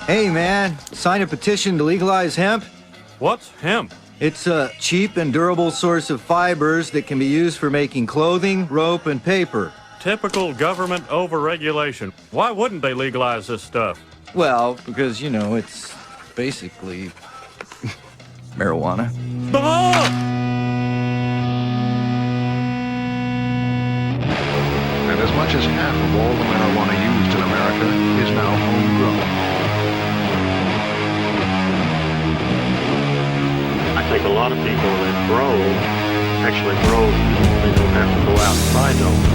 Hey man, sign a petition to legalize hemp? What's hemp? It's a cheap and durable source of fibers that can be used for making clothing, rope, and paper. Typical government overregulation. Why wouldn't they legalize this stuff? Well, because, you know, it's basically marijuana. Ah! And as much as half of all the marijuana used in America is now homegrown. I think a lot of people that actually grow, they don't have to go outside though.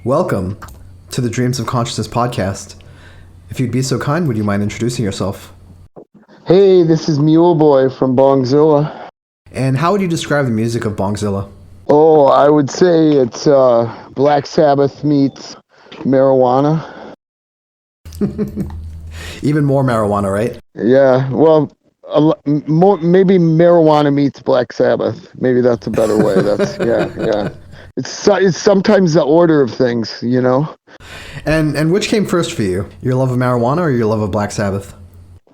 Welcome to the Dreams of Consciousness podcast. If you'd be so kind, would you mind introducing yourself? Hey, this is Muleboy from Bongzilla. And how would you describe the music of Bongzilla? Oh, I would say it's Black Sabbath meets marijuana. Even more marijuana, right? Yeah, well, more, maybe marijuana meets Black Sabbath. Maybe that's a better way. That's yeah. It's sometimes the order of things, you know. And which came first for you? Your love of marijuana or your love of Black Sabbath?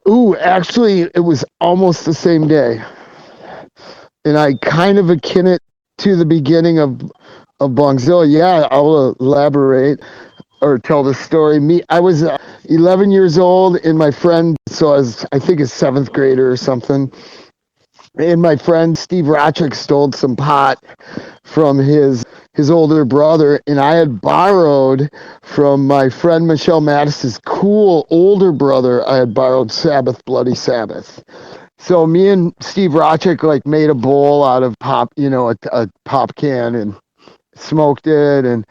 Ooh, actually, it was almost the same day. And I kind of akin it to the beginning of Bongzilla. Yeah, I'll elaborate or tell the story. I was 11 years old, and my friend, so I think a 7th grader or something. And my friend Steve Rochik stole some pot from his older brother, and I had borrowed from my friend Michelle Mattis's cool older brother. I had borrowed Sabbath, Bloody Sabbath. So me and Steve Rochik like made a bowl out of pop, a pop can, and smoked it,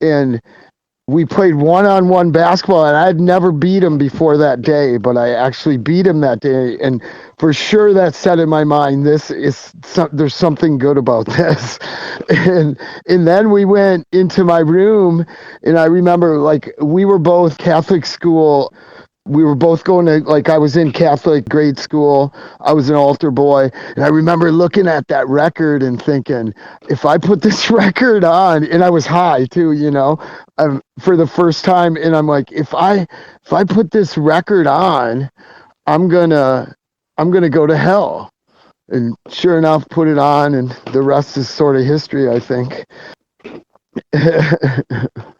and we played one-on-one basketball, and I had never beat him before that day, but I actually beat him that day, and for sure that set in my mind, there's something good about this. And then we went into my room, and I remember like we were both Catholic school. We were both going to, like, I was in Catholic grade school. I was an altar boy. And I remember looking at that record and thinking, if I put this record on, and I was high too, for the first time. And I'm like, if I put this record on, I'm gonna go to hell. And sure enough, put it on, and the rest is sort of history, I think.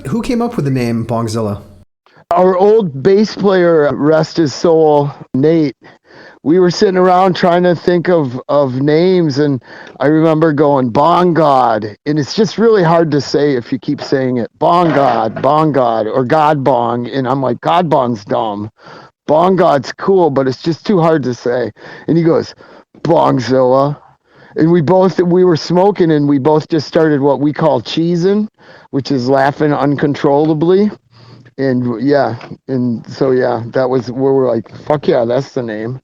Who came up with the name Bongzilla? Our old bass player, rest his soul, Nate, we were sitting around trying to think of names, and I remember going, Bong God. And it's just really hard to say if you keep saying it. Bong God, or God Bong. And I'm like, God Bong's dumb. Bong God's cool, but it's just too hard to say. And he goes, Bongzilla. And we were smoking, and we both just started what we call cheesing, which is laughing uncontrollably. And that was where we're like, fuck yeah, that's the name.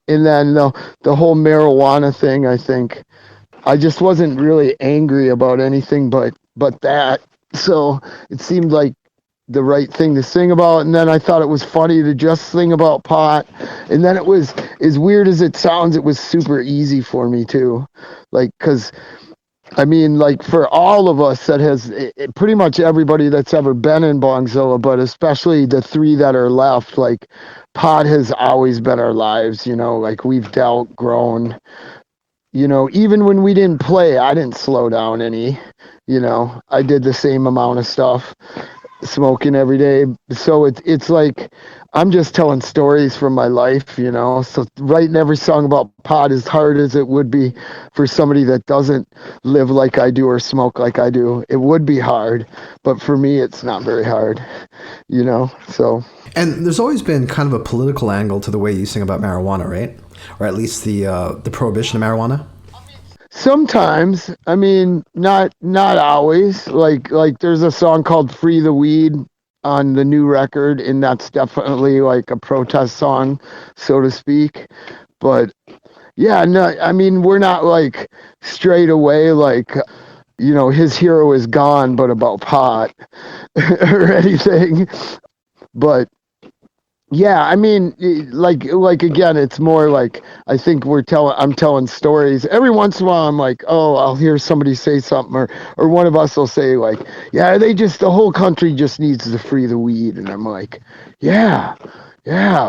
And then the whole marijuana thing, I think, I just wasn't really angry about anything but that. So it seemed like the right thing to sing about. And then I thought it was funny to just sing about pot. And then it was, as weird as it sounds, it was super easy for me too. Like, cause I mean, like for all of us pretty much everybody that's ever been in Bongzilla, but especially the 3 that are left, like pot has always been our lives, like we've dealt, grown, even when we didn't play, I didn't slow down any, I did the same amount of stuff, smoking every day. So it's like, I'm just telling stories from my life, so writing every song about pot, as hard as it would be for somebody that doesn't live like I do or smoke like I do, it would be hard, but for me it's not very hard, so. And there's always been kind of a political angle to the way you sing about marijuana, right? Or at least the prohibition of marijuana? Sometimes, I mean, not always. Like there's a song called Free the Weed on the new record, and that's definitely like a protest song, so to speak. But yeah, no, I mean, we're not like straight away like, his hero is gone, but about pot or anything. But yeah, I mean, like again, it's more like I think I'm telling stories. Every once in a while, I'm like, oh, I'll hear somebody say something, or one of us will say like, yeah, the whole country just needs to free the weed, and I'm like, yeah,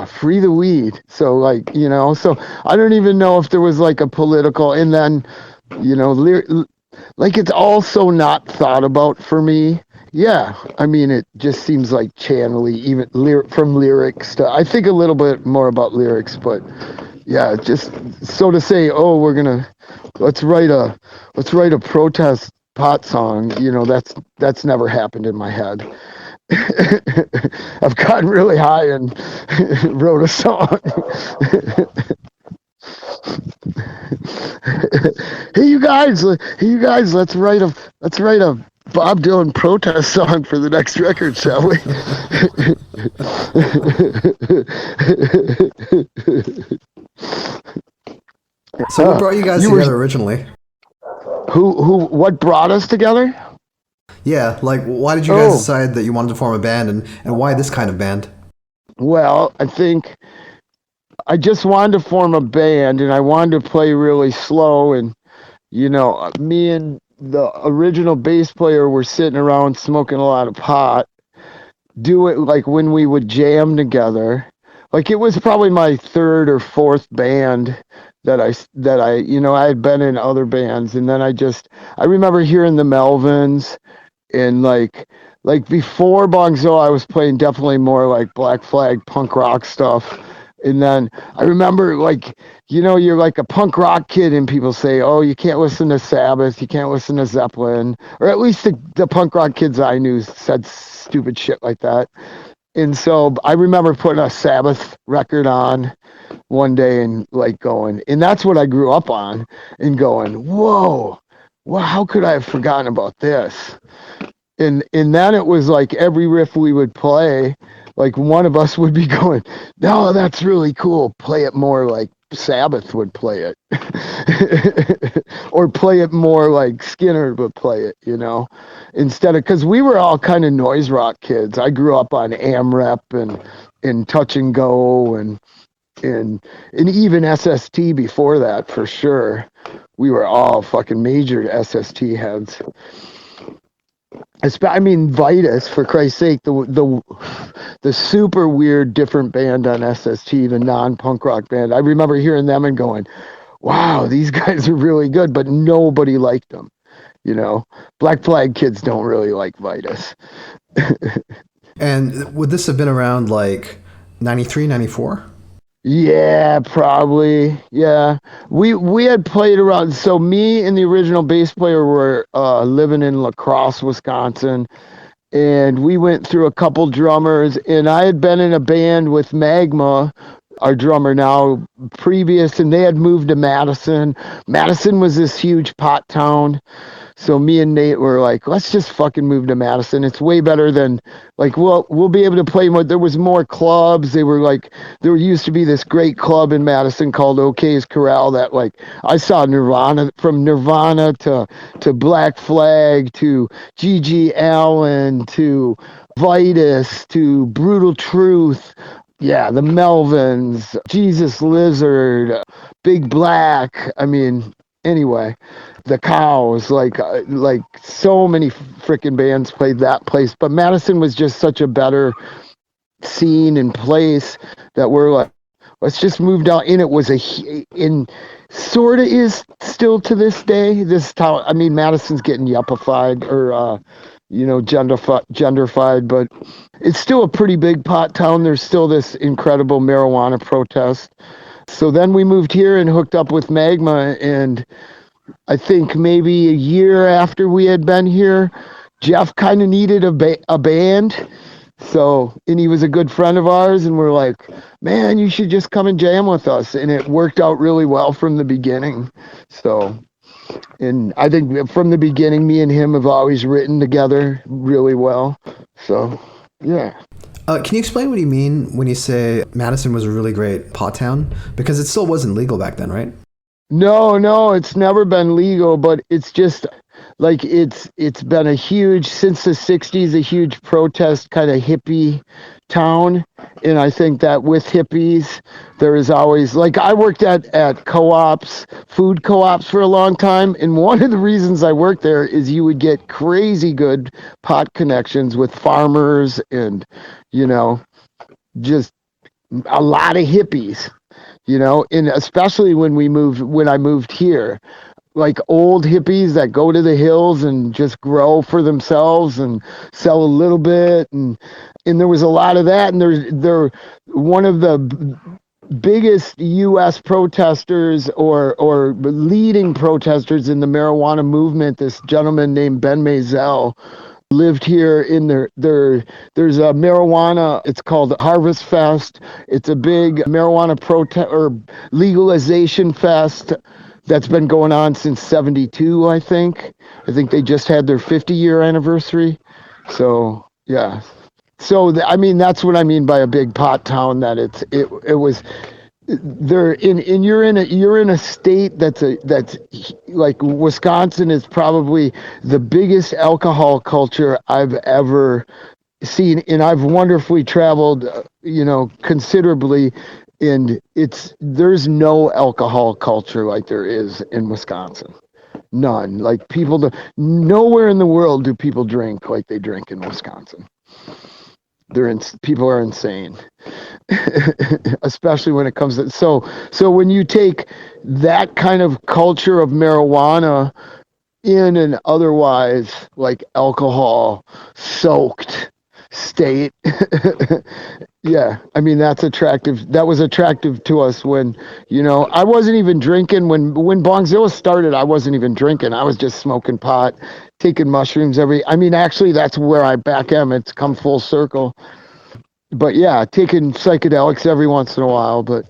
free the weed. So like, so I don't even know if there was like a political, and then, like it's also not thought about for me. Yeah, I mean, it just seems like channely, even from lyrics to, I think a little bit more about lyrics, but yeah, just so to say, oh, let's write a protest pot song, that's never happened in my head. I've gotten really high and wrote a song. Hey you guys, let's write a Bob Dylan protest song for the next record, shall we? So what brought you guys together originally? What brought us together? Yeah, like why did you guys decide that you wanted to form a band, and why this kind of band? Well, I think I just wanted to form a band, and I wanted to play really slow, and me and the original bass player were sitting around smoking a lot of pot, do it like when we would jam together, Like, it was probably my third or fourth band that I I had been in other bands, and then I remember hearing the Melvins, and like before Bongzilla, I was playing definitely more like Black Flag punk rock stuff. And then I remember, like, you're like a punk rock kid, and people say, oh, you can't listen to Sabbath, you can't listen to Zeppelin, or at least the punk rock kids I knew said stupid shit like that. And so I remember putting a Sabbath record on one day and like going, and that's what I grew up on, and going, whoa, well, how could I have forgotten about this? And then it was like every riff we would play, like one of us would be going, no, that's really cool. Play it more like Sabbath would play it. Or play it more like Skinner would play it, instead of, because we were all kind of noise rock kids. I grew up on AMREP and Touch and Go and even SST before that, for sure. We were all fucking major SST heads. I mean, HIGH-atus, for Christ's sake, the super weird different band on SST, the non-punk rock band. I remember hearing them and going, wow, these guys are really good, but nobody liked them. Black Flag kids don't really like HIGH-atus. And would this have been around like 93, 94? Yeah, probably. Yeah. We had played around. So me and the original bass player were living in La Crosse, Wisconsin, and we went through a couple drummers, and I had been in a band with Magma, our drummer now, previous, and they had moved to Madison. Madison was this huge pot town. So me and Nate were like, let's just fucking move to Madison. It's way better than, like, we'll be able to play more. There was more clubs. There used to be this great club in Madison called OK's Corral that, like, I saw Nirvana, from Nirvana to Black Flag to G.G. Allen to HIGH-atus to Brutal Truth. Yeah, the Melvins, Jesus Lizard, Big Black. I mean, anyway, the Cows, like so many freaking bands played that place. But Madison was just such a better scene and place that we're like, let's just move down. And it was sort of is still to this day, this town. I mean, Madison's getting yuppified or, genderfied, but it's still a pretty big pot town. There's still this incredible marijuana protest. So then we moved here and hooked up with Magma, and I think maybe a year after we had been here, Jeff kind of needed a band. So, and he was a good friend of ours, and we're like, man, you should just come and jam with us. And it worked out really well from the beginning. So, and I think from the beginning, me and him have always written together really well. So, yeah. Can you explain what you mean when you say Madison was a really great pot town? Because it still wasn't legal back then, right? No, it's never been legal, but it's just like it's been since the 60s, a huge protest kind of hippie town. And I think that with hippies, there is always, like, I worked at co-ops, food co-ops for a long time. And one of the reasons I worked there is you would get crazy good pot connections with farmers and, just a lot of hippies, and especially when I moved here, like old hippies that go to the hills and just grow for themselves and sell a little bit. And there was a lot of that. And they're one of the biggest U.S. protesters or leading protesters in the marijuana movement, this gentleman named Ben Maisel, lived here in there's a marijuana, it's called Harvest Fest. It's a big marijuana protest or legalization fest that's been going on since 72, I think. I think they just had their 50-year anniversary. So, yeah. So, I mean, that's what I mean by a big pot town, that it was there you're in a state that's like Wisconsin is probably the biggest alcohol culture I've ever seen, and I've wonderfully traveled considerably, and there's no alcohol culture like there is in Wisconsin. None. Like, nowhere in the world do people drink like they drink in Wisconsin. people are insane. Especially when it comes to so when you take that kind of culture of marijuana in an otherwise like alcohol soaked state, yeah, I mean that's attractive. That was attractive to us when, you know, I wasn't even drinking when Bongzilla started. I wasn't even drinking. I was just smoking pot, taking mushrooms actually that's where I back am. It's come full circle. But yeah, taking psychedelics every once in a while, but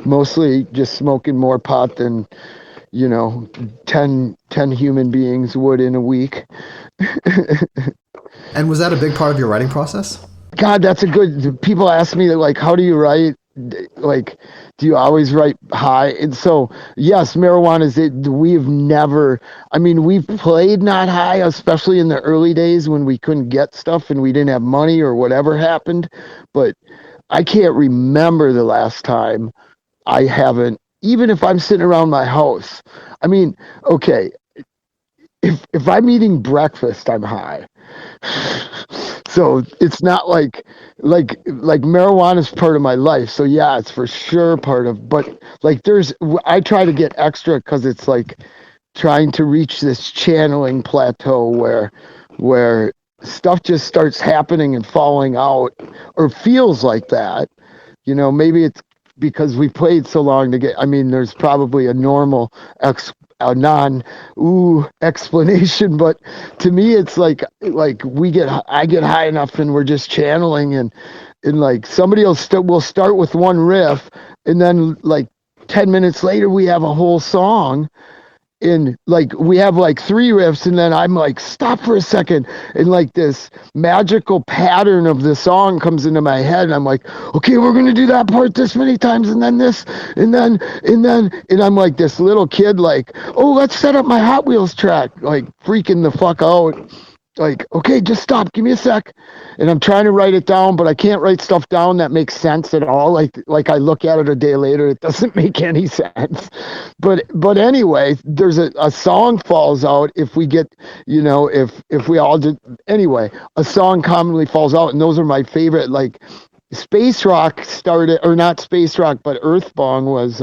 mostly just smoking more pot than, you know, 10 human beings would in a week. And was that a big part of your writing process? God, that's a good, people ask me like, how do you write? Like, do you always write high? And so, yes, marijuana is it. We've never, we've played not high, especially in the early days when we couldn't get stuff and we didn't have money or whatever happened. But I can't remember the last time I haven't, even if I'm sitting around my house. Okay, if I'm eating breakfast, I'm high. So it's not like marijuana is part of my life. So yeah, it's for sure part of, but like I try to get extra because it's like trying to reach this channeling plateau where stuff just starts happening and falling out or feels like that. You know, maybe it's because we played so long to get, there's probably a normal explanation, but to me it's like I get high enough and we're just channeling and like somebody will start with one riff and then like 10 minutes later we have a whole song. And like we have like 3 riffs and then I'm like, stop for a second, and like this magical pattern of the song comes into my head and I'm like, okay, we're gonna do that part this many times and then this and then and I'm like this little kid like, oh, let's set up my Hot Wheels track, like freaking the fuck out. Like, okay, just stop, give me a sec. And I'm trying to write it down, but I can't write stuff down that makes sense at all. Like I look at it a day later, it doesn't make any sense. But anyway, there's a song falls out if we get, you know, if we all did, anyway, a song commonly falls out, and those are my favorite. Like space rock started, or not space rock, but Earthbong was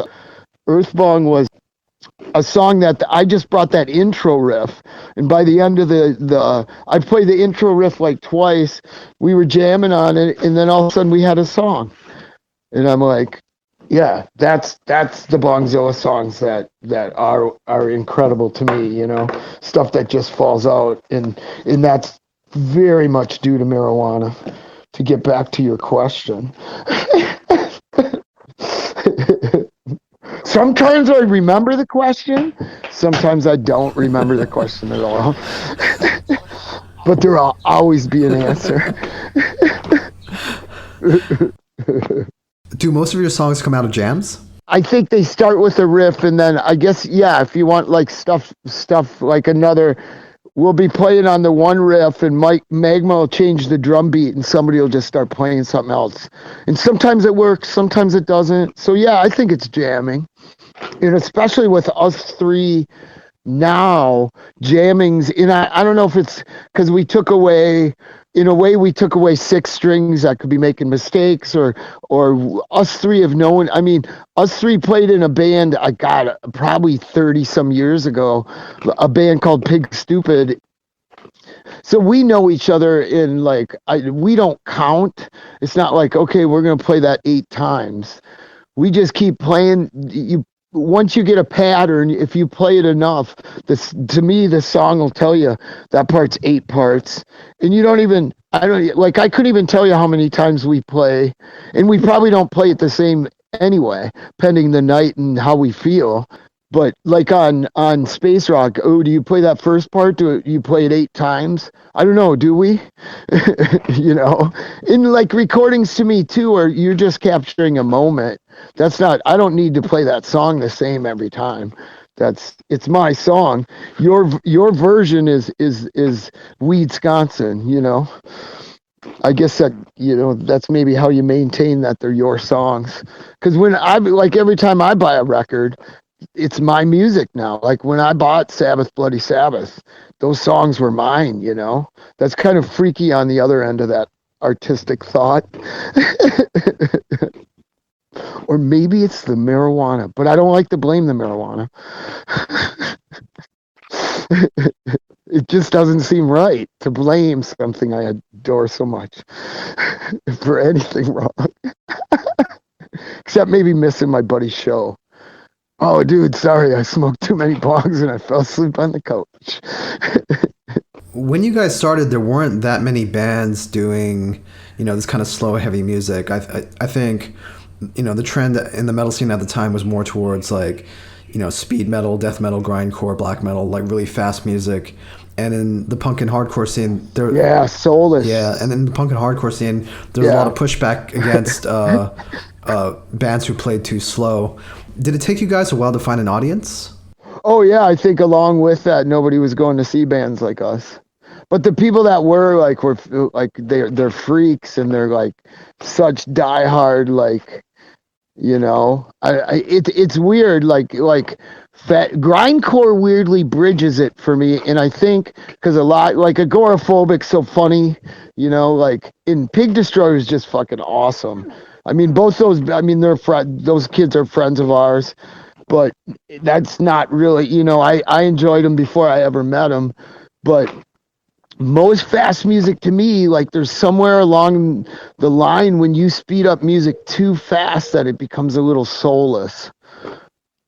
a song that I just brought that intro riff, and by the end of I played the intro riff like twice. We were jamming on it, and then all of a sudden we had a song, and I'm like, yeah, that's the Bongzilla songs that are incredible to me. You know, stuff that just falls out, and that's very much due to marijuana. To get back to your question. Sometimes I remember the question. Sometimes I don't remember the question at all. But there'll always be an answer. Do most of your songs come out of jams? I think they start with a riff, and then I guess, yeah, if you want like stuff like another, we'll be playing on the one riff and Magma will change the drum beat and somebody will just start playing something else. And sometimes it works, sometimes it doesn't. So yeah, I think it's jamming. And especially with us 3 now, jammings, and I don't know if it's because we took away 6 strings that could be making mistakes, or us 3 have known. Us 3 played in a band, I got probably 30 some years ago, a band called Pig Stupid. So we know each other in like, we don't count. It's not like, okay, we're going to play that 8 times. We just keep playing. Once you get a pattern, if you play it enough, to me, the song will tell you that part's 8 parts. And I couldn't even tell you how many times we play. And we probably don't play it the same anyway, pending the night and how we feel. But like on Space Rock, do you play that first part? Do you play it 8 times? I don't know. Do we? You know, in like recordings to me too, or you're just capturing a moment. I don't need to play that song the same every time. It's my song. Your version is Weedsconsin, you know. I guess that, you know, that's maybe how you maintain that they're your songs. Because every time I buy a record, it's my music now. Like when I bought Sabbath, Bloody Sabbath, those songs were mine, you know. That's kind of freaky on the other end of that artistic thought. Or maybe it's the marijuana, but I don't like to blame the marijuana. It just doesn't seem right to blame something I adore so much for anything wrong. Except maybe missing my buddy's show. Oh, dude, sorry, I smoked too many bongs and I fell asleep on the couch. When you guys started, there weren't that many bands doing, this kind of slow, heavy music. I think, the trend in the metal scene at the time was more towards like, speed metal, death metal, grindcore, black metal, like really fast music. And in the punk and hardcore scene, soulless. Yeah, and in the punk and hardcore scene, there's a lot of pushback against bands who played too slow. Did it take you guys a while to find an audience? Oh yeah, I think along with that, nobody was going to see bands like us. But the people that were they're freaks and they're like such diehard, like, it's weird, like grindcore weirdly bridges it for me, and I think because a lot like Agoraphobic so funny, like in Pig Destroyer is just fucking awesome. I mean, both those, those kids are friends of ours, but that's not really, I enjoyed them before I ever met them, but most fast music to me, like there's somewhere along the line when you speed up music too fast that it becomes a little soulless.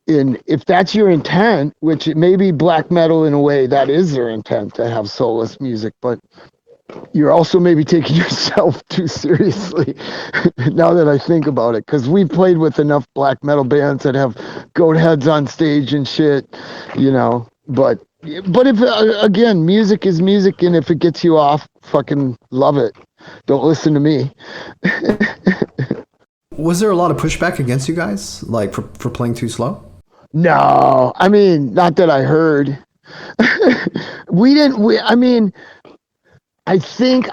And if that's your intent, which it may be black metal in a way, that is their intent to have soulless music, but you're also maybe taking yourself too seriously now that I think about it, because we've played with enough black metal bands that have goat heads on stage and shit, but if again, music is music, and if it gets you off, fucking love it. Don't listen to me. Was there a lot of pushback against you guys, like for playing too slow? No, I mean, not that I heard. I think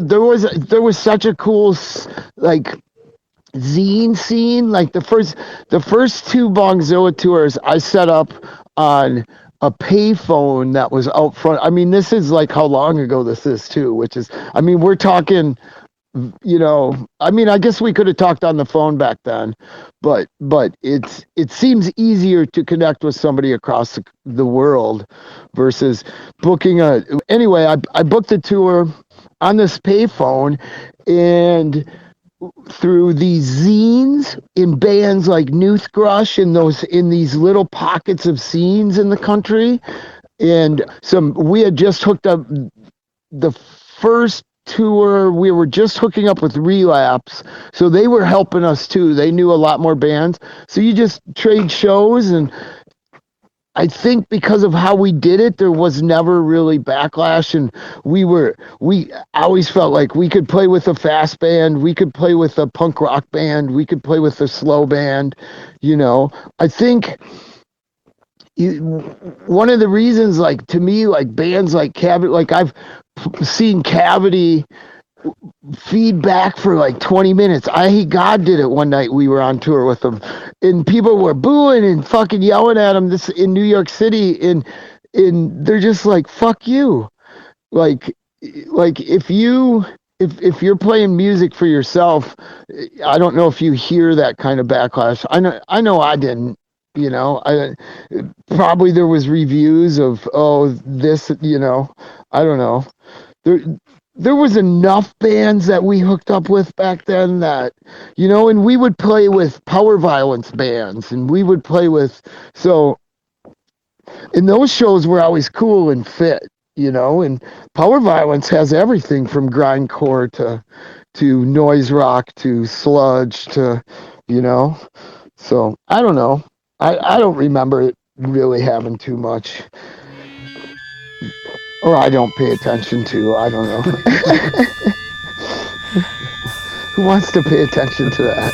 there was such a cool like zine scene. Like the first two Bongzilla tours I set up on a payphone that was out front. I mean, this is like how long ago this is too, which is, we're talking, I guess we could have talked on the phone back then, but it seems easier to connect with somebody across the world versus booking anyway, I booked a tour on this payphone, and through these zines in bands like Newthgrush in these little pockets of scenes in the country, and we had just hooked up the first tour. We were just hooking up with Relapse, so they were helping us too. They knew a lot more bands, so you just trade shows, and I think because of how we did it, there was never really backlash, and we always felt like we could play with a fast band, we could play with a punk rock band, we could play with a slow band, I think one of the reasons, like, to me, like bands like Cavity, like I've seen Cavity feedback for like 20 minutes. I Hate God did it one night. We were on tour with them, and people were booing and fucking yelling at them this in New York City, and they're just like, fuck you. Like if you're playing music for yourself, I don't know if you hear that kind of backlash. I know I didn't. Probably there was reviews of, this, I don't know. There was enough bands that we hooked up with back then that, and we would play with power violence bands, and we would play with, and those shows were always cool and fit, and power violence has everything from grindcore to noise rock to sludge to, so I don't know. I don't remember it really having too much, or I don't pay attention to. I don't know. Who wants to pay attention to that?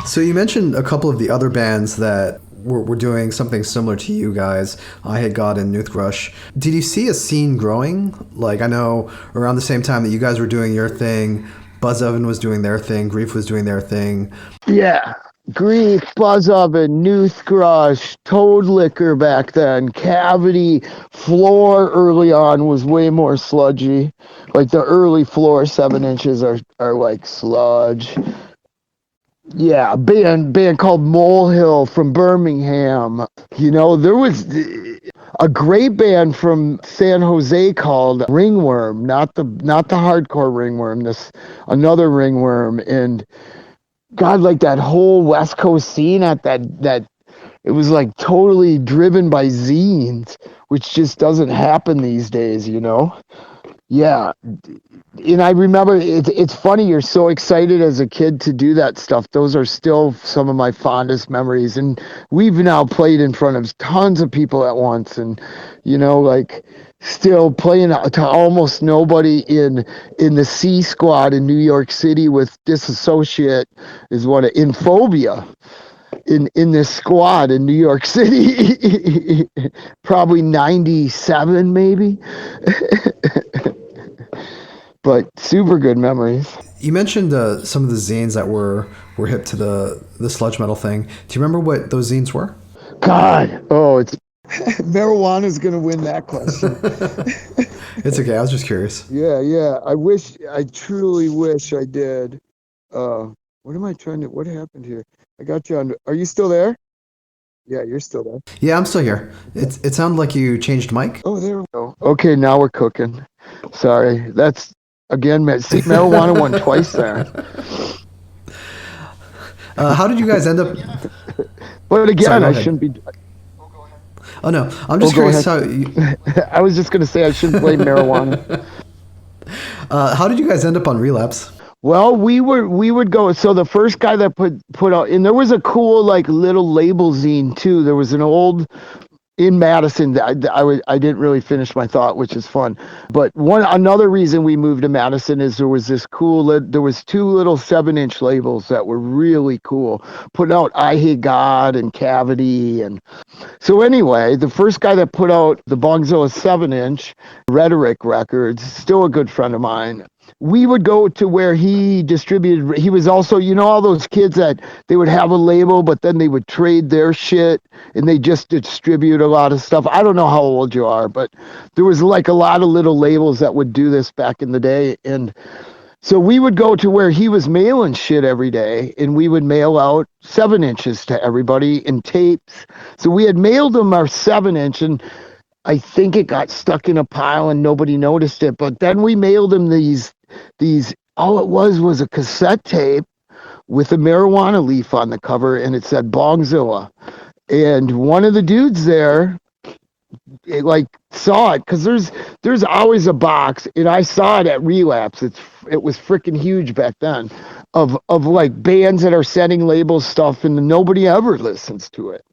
So you mentioned a couple of the other bands that were doing something similar to you guys, I Hate God and Newthrush. Did you see a scene growing? Like, I know around the same time that you guys were doing your thing, Buzz Oven was doing their thing, Grief was doing their thing. Yeah. Grief, Buzz Oven, Newthrush, Toad Liquor back then, Cavity, Floor early on was way more sludgy. Like the early Floor 7 inches are like sludge. Yeah, band called Molehill from Birmingham. You know, there was a great band from San Jose called Ringworm, not the hardcore Ringworm, this another Ringworm. And God, like that whole West Coast scene at that it was like totally driven by zines, which just doesn't happen these days, you know? Yeah. And I remember it's funny, you're so excited as a kid to do that stuff. Those are still some of my fondest memories. And we've now played in front of tons of people at once, and you know, like still playing to almost nobody in the C Squad in New York City with Disassociate is in Phobia. In this squad in New York City, probably 97 maybe. But super good memories. You mentioned some of the zines that were hip to the sludge metal thing. Do you remember what those zines were? God, it's marijuana's gonna win that question. It's okay. I was just curious. Yeah. I truly wish I did. What happened here? I got you on. Are you still there? Yeah, you're still there. Yeah, I'm still here. It sounded like you changed mic. Oh, there we go. Okay, now we're cooking. Sorry. That's, again, see, marijuana won twice there. How did you guys end up... But again, Sorry, I shouldn't be... Oh, no. I'm just curious how... I was just going to say I shouldn't blame marijuana. How did you guys end up on Relapse? Well, we would go. So the first guy that put out, and there was a cool like little label zine too. There was an old in Madison that I didn't really finish my thought, which is fun. But another reason we moved to Madison is there was this there was two little 7-inch labels that were really cool, putting out I Hate God and Cavity. And so anyway, the first guy that put out the Bongzilla 7-inch, Rhetoric Records, still a good friend of mine. We would go to where he distributed. He was also, you know, all those kids that they would have a label, but then they would trade their shit and they just distribute a lot of stuff. I don't know how old you are, but there was like a lot of little labels that would do this back in the day. And so we would go to where he was mailing shit every day, and we would mail out 7 inches to everybody in tapes. So we had mailed them our 7-inch, and I think it got stuck in a pile and nobody noticed it. But then we mailed him these, all it was a cassette tape with a marijuana leaf on the cover, and it said Bongzilla. And one of the dudes there, saw it, because there's always a box, and I saw it at Relapse. It was freaking huge back then, of like bands that are sending label stuff, and nobody ever listens to it.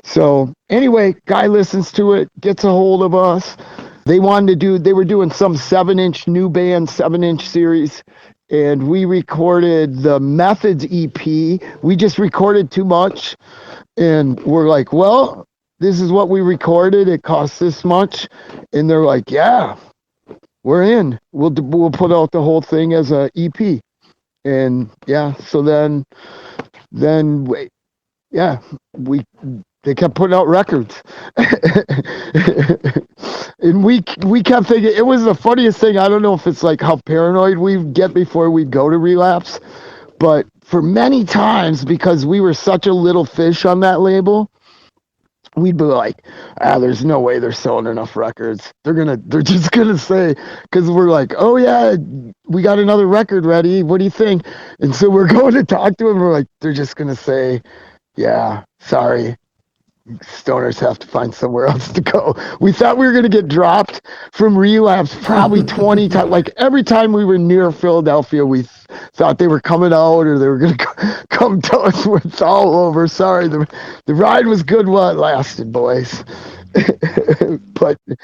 So anyway, guy listens to it, gets a hold of us. They were doing some 7-inch new band 7-inch series, and we recorded the Methods EP. We just recorded too much, and we're like, well, this is what we recorded. It costs this much, and they're like, yeah, we're in. We'll put out the whole thing as a EP, and yeah. So then they kept putting out records. And we kept thinking, it was the funniest thing. I don't know if it's like how paranoid we get before we go to Relapse, but for many times, because we were such a little fish on that label, we'd be like, there's no way they're selling enough records. They're just gonna say, because we're like, oh yeah, we got another record ready. What do you think? And so we're going to talk to them. We're like, they're just gonna say, yeah, sorry, stoners have to find somewhere else to go. We thought we were going to get dropped from Relapse probably 20 times. Like every time we were near Philadelphia, we thought they were coming out, or they were going to come to us. It's all over. Sorry. The ride was good while it lasted, boys. But I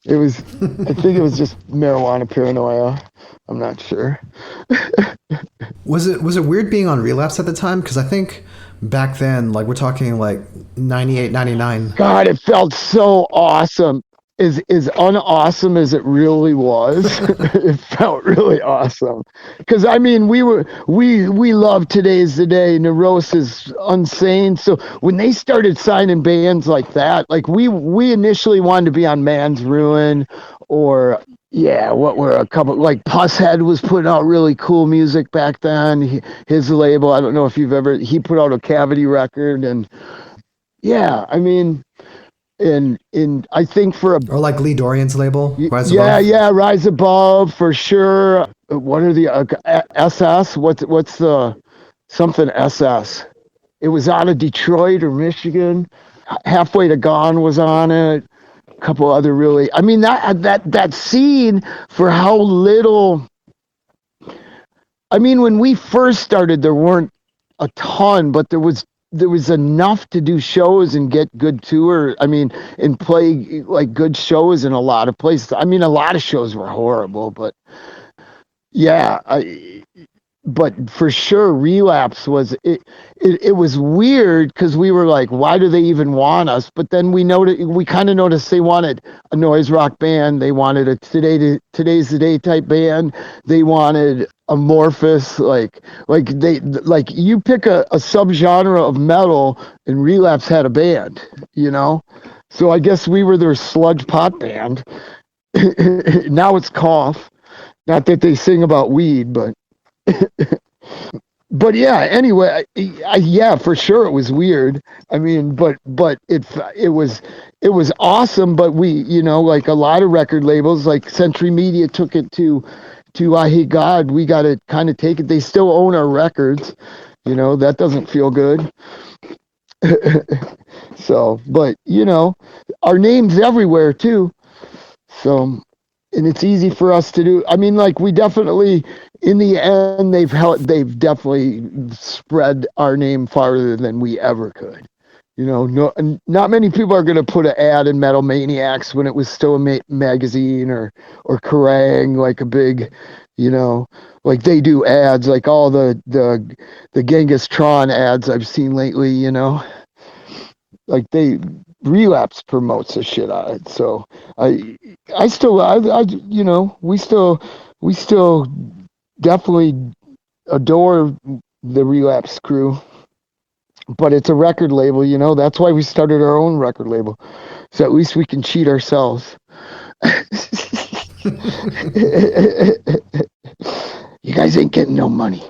think it was just marijuana paranoia. I'm not sure. Was it weird being on Relapse at the time? Because I think back then, like we're talking like 98, 99. God, it felt so awesome. As unawesome as it really was, it felt really awesome. Because I mean, we love Today's the Day, Neurosis, Unsane. So when they started signing bands like that, like we initially wanted to be on Man's Ruin, or what were a couple, like Pusshead was putting out really cool music back then. His label, I don't know if he put out a Cavity record, and I mean. And I think or like Lee Dorian's label, Rise Above. Rise Above for sure. What are the SS? What's the something SS? It was out of Detroit or Michigan. Halfway to Gone was on it. A couple other really. I mean that scene for how little. I mean, when we first started, there weren't a ton, but there was enough to do shows and get good tour. I mean, and play like good shows in a lot of places. I mean, a lot of shows were horrible, but but for sure, Relapse was it was weird because we were like, why do they even want us? But then we kind of noticed they wanted a noise rock band. They wanted a Today's the Day type band. They wanted amorphous, like you pick a subgenre of metal, and Relapse had a band, you know. So I guess we were their sludge pop band. Now it's Cough. Not that they sing about weed, but. But anyway, for sure it was weird. I mean, but it was awesome. But we, you know, like a lot of record labels, like Century Media took it to I Hate God. We got to kind of take it. They still own our records. You know, that doesn't feel good. So, but you know, our name's everywhere too. So, and it's easy for us to do. I mean, like we definitely, in the end, they've definitely spread our name farther than we ever could. You know, not many people are going to put an ad in Metal Maniacs when it was still a magazine, or Kerrang, like a big, you know, like they do ads, like all the Genghis Tron ads I've seen lately, you know, like Relapse promotes the shit out of it. So I still, you know, we still definitely adore the Relapse crew, but it's a record label, you know. That's why we started our own record label, so at least we can cheat ourselves. You guys ain't getting no money.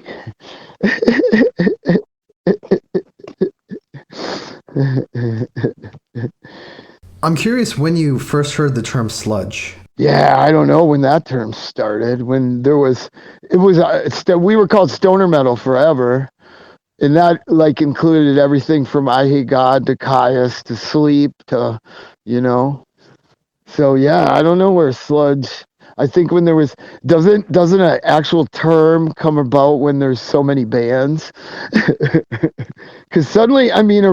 I'm curious when you first heard the term sludge. Yeah, I don't know when that term started. When we were called stoner metal forever, and that like included everything from I Hate God to Caius to Sleep to, you know. So yeah, I don't know where sludge. I think when there was doesn't an actual term come about when there's so many bands? Because suddenly, I mean,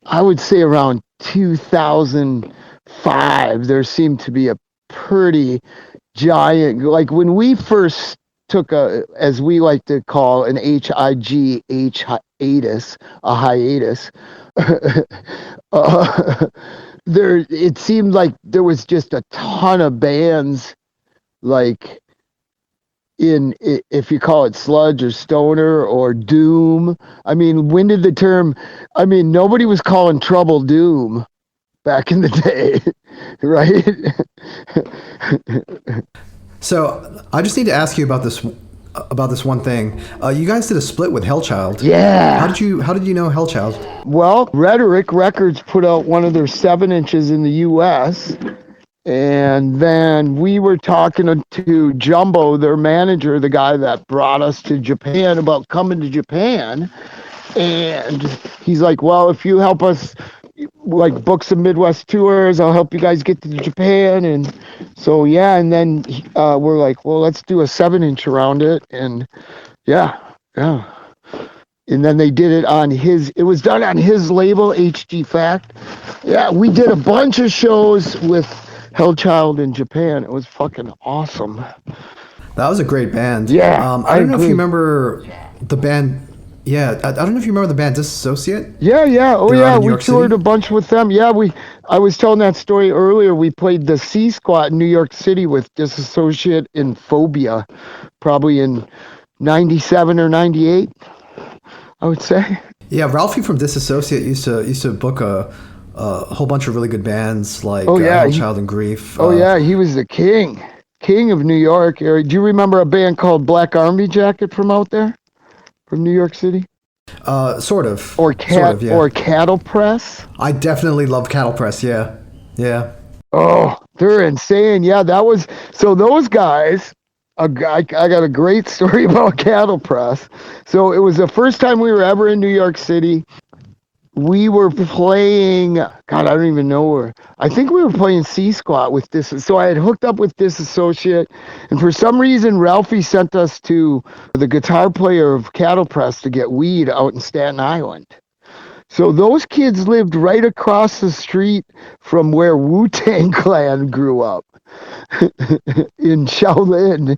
I would say around 2005, there seemed to be a pretty giant, like when we first took as we like to call an HIGH-atus, a hiatus, it seemed like there was just a ton of bands, like if you call it sludge or stoner or doom. I mean, when did the term, I mean, nobody was calling Trouble doom back in the day, right? So I just need to ask you about this one thing. You guys did a split with Hellchild. Yeah. How did you know Hellchild? Well, Rhetoric Records put out one of their 7-inches in the U.S., and then we were talking to Jumbo, their manager, the guy that brought us to Japan, about coming to Japan. And he's like, well, if you help us like book some Midwest tours, I'll help you guys get to Japan. And so, yeah. And then we're like, well, let's do a 7-inch around it. And yeah. And then they did it on it was done on his label, HG Fact. Yeah, we did a bunch of shows with Hellchild in Japan. It was fucking awesome. That was a great band. Yeah, I don't know if you agree. remember the band. Yeah, I don't know if you remember the band Disassociate. Yeah, yeah. Oh, They're out yeah. in New We York toured City. a bunch with them. Yeah, I was telling that story earlier. We played the C Squat in New York City with Disassociate and Phobia, probably in '97 or '98, I would say. Yeah, Ralphie from Disassociate used to book a whole bunch of really good bands like Oh, yeah, Hellchild and Grief. Oh, yeah. He was the king of New York. Do you remember a band called Black Army Jacket from out there, from New York City? Sort of. Or Yeah. Cattle Press? I definitely love Cattle Press. Yeah, yeah. Oh, they're insane. Yeah, that was so. Those guys. I got a great story about Cattle Press. So it was the first time we were ever in New York City. We were playing. God, I don't even know where. I think we were playing C Squat with this. So I had hooked up with Disassociate, and for some reason, Ralphie sent us to the guitar player of Cattle Press to get weed out in Staten Island. So those kids lived right across the street from where Wu-Tang Clan grew up in Shaolin,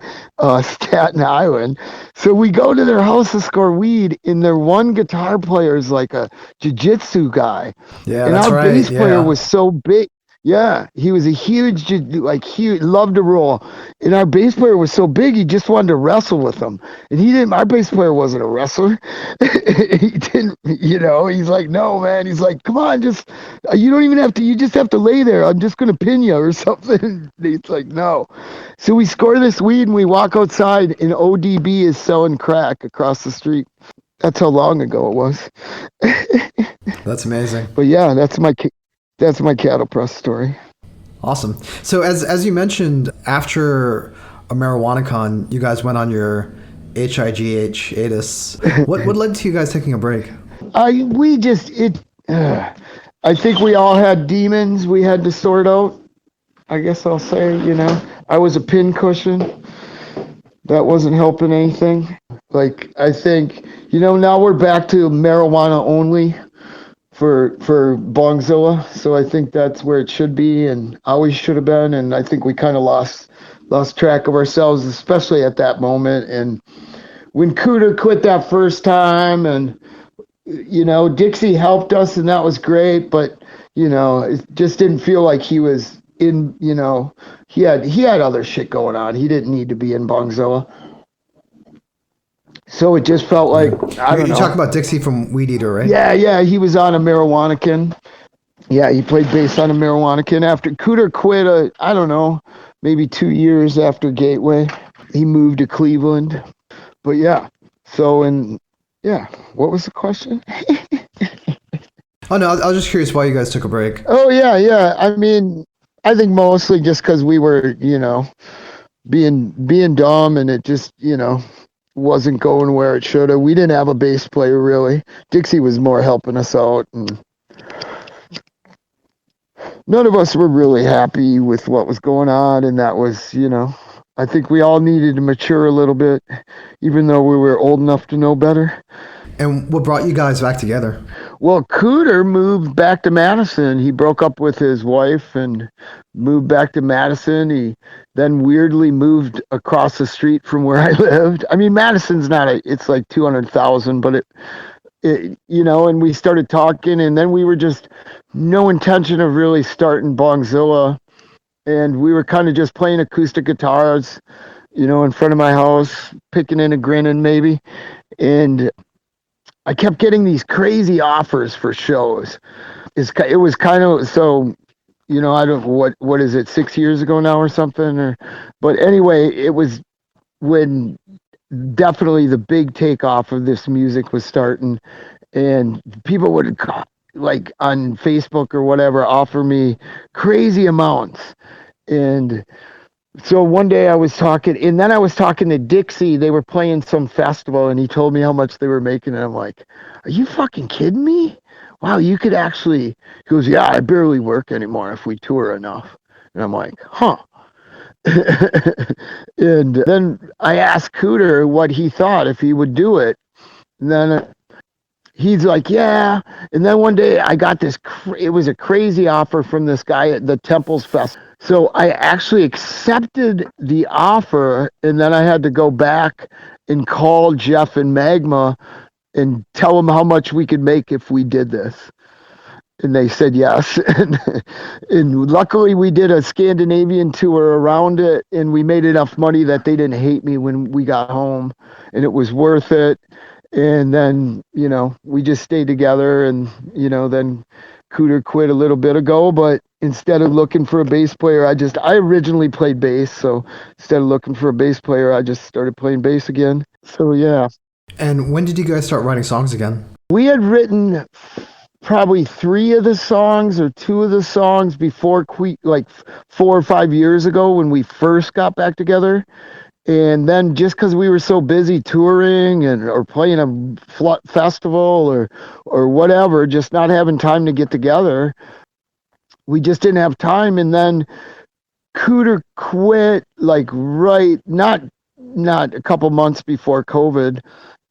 Staten Island. So we go to their house to score weed, and their one guitar player is like a jiu-jitsu guy. Yeah, And that's our right. bass player Yeah. was so big. Yeah, he was a huge, huge, loved to roll. And our bass player was so big, he just wanted to wrestle with him. And he didn't, our bass player wasn't a wrestler. He didn't, he's like, no, man. He's like, come on, you don't even have to, you just have to lay there. I'm just going to pin you or something. He's like, no. So we score this weed and we walk outside, and ODB is selling crack across the street. That's how long ago it was. That's amazing. But yeah, that's my Cattle Press story. Awesome. So as you mentioned, after a MarijuanaCon, you guys went on your HIGH-atus. What led to you guys taking a break? I think we all had demons we had to sort out. I guess I'll say, I was a pincushion. That wasn't helping anything. Like, I think, now we're back to marijuana only for Bongzilla. So I think that's where it should be and always should have been. And I think we kind of lost track of ourselves, especially at that moment. And when Cooter quit that first time, and Dixie helped us, and that was great, but it just didn't feel like he was in, he had other shit going on. He didn't need to be in Bongzilla. So it just felt like, I don't know. You're talking about Dixie from Weed Eater, right? Yeah, he was on a MarijuanaCon. Yeah, he played bass on a MarijuanaCon. After Cooter quit, I don't know, maybe 2 years after Gateway, he moved to Cleveland. But yeah, what was the question? Oh, no, I was just curious why you guys took a break. Oh, yeah. I mean, I think mostly just because we were, being dumb, and it just, wasn't going where it should have. We didn't have a bass player, really. Dixie was more helping us out, and none of us were really happy with what was going on, and that was, I think we all needed to mature a little bit, even though we were old enough to know better. And what brought you guys back together? Well, Cooter moved back to Madison. He broke up with his wife and moved back to Madison. He then weirdly moved across the street from where I lived. I mean, Madison's it's like 200,000, but it and we started talking, and then we were just no intention of really starting Bongzilla. And we were kind of just playing acoustic guitars, in front of my house, picking and grinning maybe. And I kept getting these crazy offers for shows. It was kind of, so, I don't, what is it, 6 years ago now or something? But anyway, it was when definitely the big takeoff of this music was starting, and people would, like on Facebook or whatever, offer me crazy amounts. And so one day I was talking to Dixie. They were playing some festival, and he told me how much they were making, and I'm like, are you fucking kidding me? Wow, you could actually, he goes, yeah, I barely work anymore if we tour enough. And I'm like, huh. And then I asked Cooter what he thought, if he would do it. And then he's like, yeah. And then one day I got it was a crazy offer from this guy at the Temples Fest. So I actually accepted the offer, and then I had to go back and call Jeff and Magma and tell them how much we could make if we did this. And they said yes. And luckily we did a Scandinavian tour around it, and we made enough money that they didn't hate me when we got home, and it was worth it. And then, we just stayed together, and, then Cooter quit a little bit ago, but instead of looking for a bass player, I originally played bass. So instead of looking for a bass player, I just started playing bass again. So yeah. And when did you guys start writing songs again? We had written probably 3 of the songs or 2 of the songs before, like 4 or 5 years ago when we first got back together. And then just because we were so busy touring or playing a festival or whatever, just not having time to get together, we just didn't have time. And then Cooter quit like not a couple months before COVID.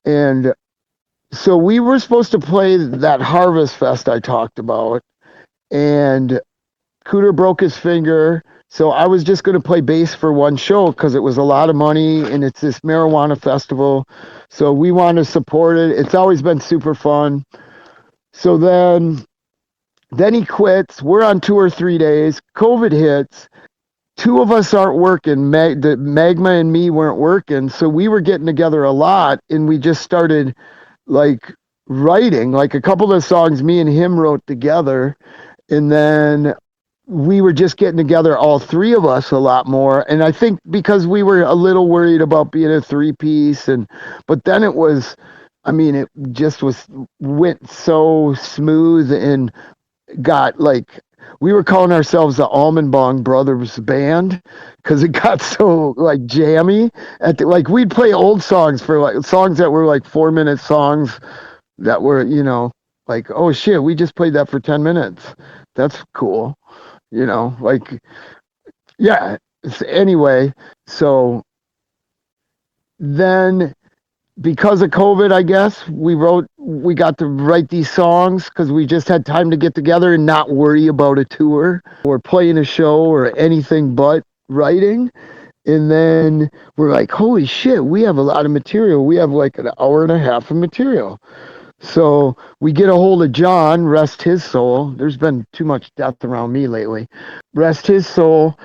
And so we were supposed to play that Harvest Fest I talked about, and Cooter broke his finger. So I was just going to play bass for one show because it was a lot of money, and it's this marijuana festival. So we want to support it. It's always been super fun. So then he quits. We're on tour 3 days. COVID hits. 2 of us aren't working. Magma and me weren't working. So we were getting together a lot, and we just started like writing. Like a couple of the songs me and him wrote together. And then we were just getting together, all 3 of us, a lot more. And I think because we were a little worried about being a 3-piece, but then it just went so smooth and got like, we were calling ourselves the Almond Brothers Band because it got so like jammy. Like we'd play old songs for like songs that were like 4-minute songs that were, like, oh shit, we just played that for 10 minutes. That's cool. Like, yeah. Anyway, so then because of COVID, I guess we got to write these songs because we just had time to get together and not worry about a tour or playing a show or anything but writing. And then we're like, holy shit, we have a lot of material. We have like an hour and a half of material. So we get a hold of John, rest his soul. There's been too much death around me lately. Rest his soul.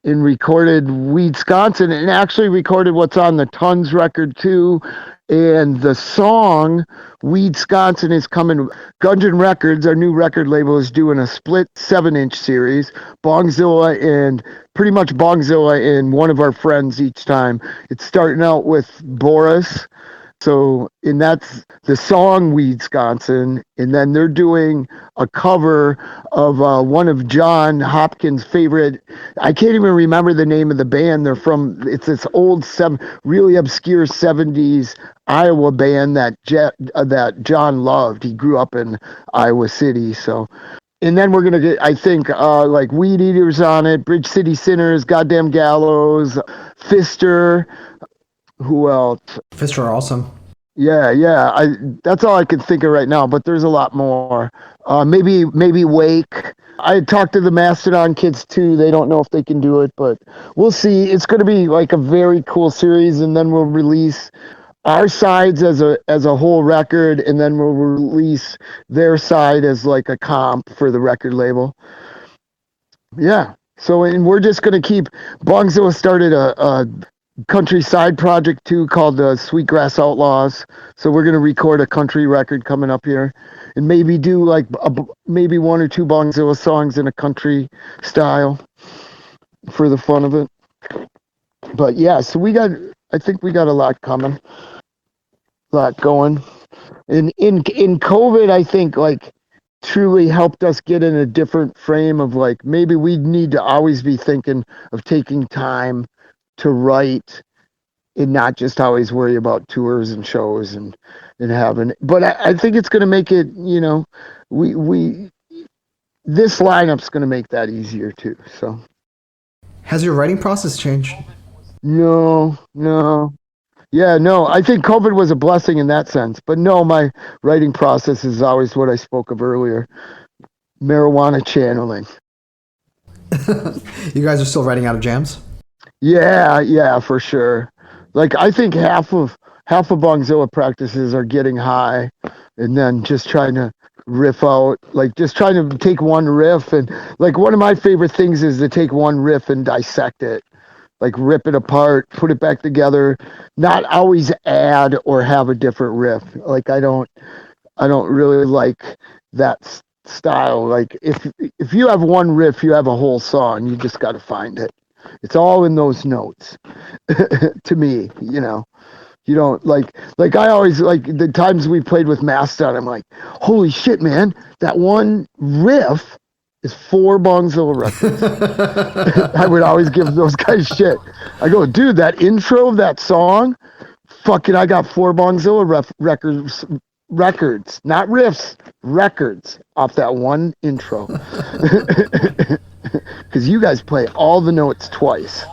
And recorded Weedsconsin, and actually recorded what's on the Tons record too. And the song Weedsconsin is coming. Gungeon Records, our new record label, is doing a split 7-inch series. Bongzilla and one of our friends each time. It's starting out with Boris. So, and that's the song Weedsconsin, and then they're doing a cover of one of John Hopkins' favorite. I can't even remember the name of the band. It's this old, really obscure 70s Iowa band that John loved. He grew up in Iowa City, so. And then we're going to get, I think, like Weed Eaters on it, Bridge City Sinners, Goddamn Gallows, Fister. Who else? Fister are awesome. Yeah. That's all I can think of right now, but there's a lot more. Maybe Wake. I had talked to the Mastodon kids too. They don't know if they can do it, but we'll see. It's going to be like a very cool series, and then we'll release our sides as a whole record, and then we'll release their side as like a comp for the record label. Yeah. So, and we're just going to keep. Bongzilla started a country side project too called the Sweetgrass Outlaws. So we're going to record a country record coming up here, and maybe do like maybe 1 or 2 Bongzilla songs in a country style for the fun of it. But yeah, so I think we got a lot coming, a lot going. And in COVID, I think like truly helped us get in a different frame of like, maybe we need to always be thinking of taking time to write and not just always worry about tours and shows and having, but I think it's going to make it, this lineup's going to make that easier too. So has your writing process changed? No. Yeah, no, I think COVID was a blessing in that sense, but no, my writing process is always what I spoke of earlier. Marijuana channeling. You guys are still writing out of jams? Yeah, for sure. Like I think half of Bongzilla practices are getting high, and then just trying to riff out, like just trying to take one riff, and like one of my favorite things is to take one riff and dissect it, like rip it apart, put it back together, not always add or have a different riff. Like I don't really like that style. Like if you have one riff, you have a whole song. You just got to find it. It's all in those notes. To me, you don't like I always like the times we played with Mastodon. I'm like, holy shit, man, that one riff is 4 Bongzilla records. I would always give those guys shit. I go, dude, that intro of that song, fucking, I got 4 Bongzilla records, not riffs, records off that one intro. Because you guys play all the notes twice.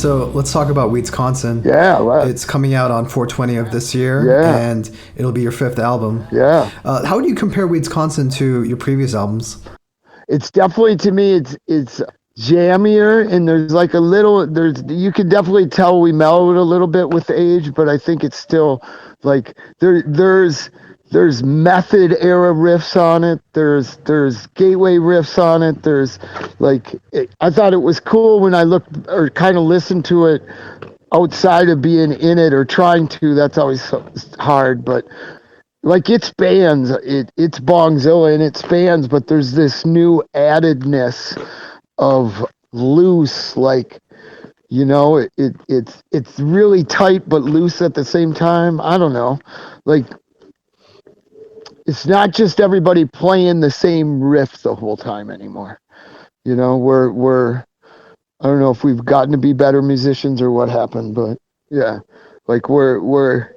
So let's talk about Weedsconsin. Yeah, well, It's coming out on 4/20 of this year, Yeah. and it'll be your 5th album. yeah. How would you compare Weedsconsin to your previous albums? It's definitely, to me, it's jammier, and there's like a little, you can definitely tell we mellowed a little bit with age, but I think it's still like there's method era riffs on it. There's gateway riffs on it. There's I thought it was cool when I looked or kind of listened to it outside of being in it or trying to. That's always hard, but like it spans, it's Bongzilla and it spans, but there's this new addedness of loose, like, you know, it's really tight but loose at the same time. I don't know, like it's not just everybody playing the same riff the whole time anymore. You know, we're I don't know if we've gotten to be better musicians or what happened, but yeah, like we're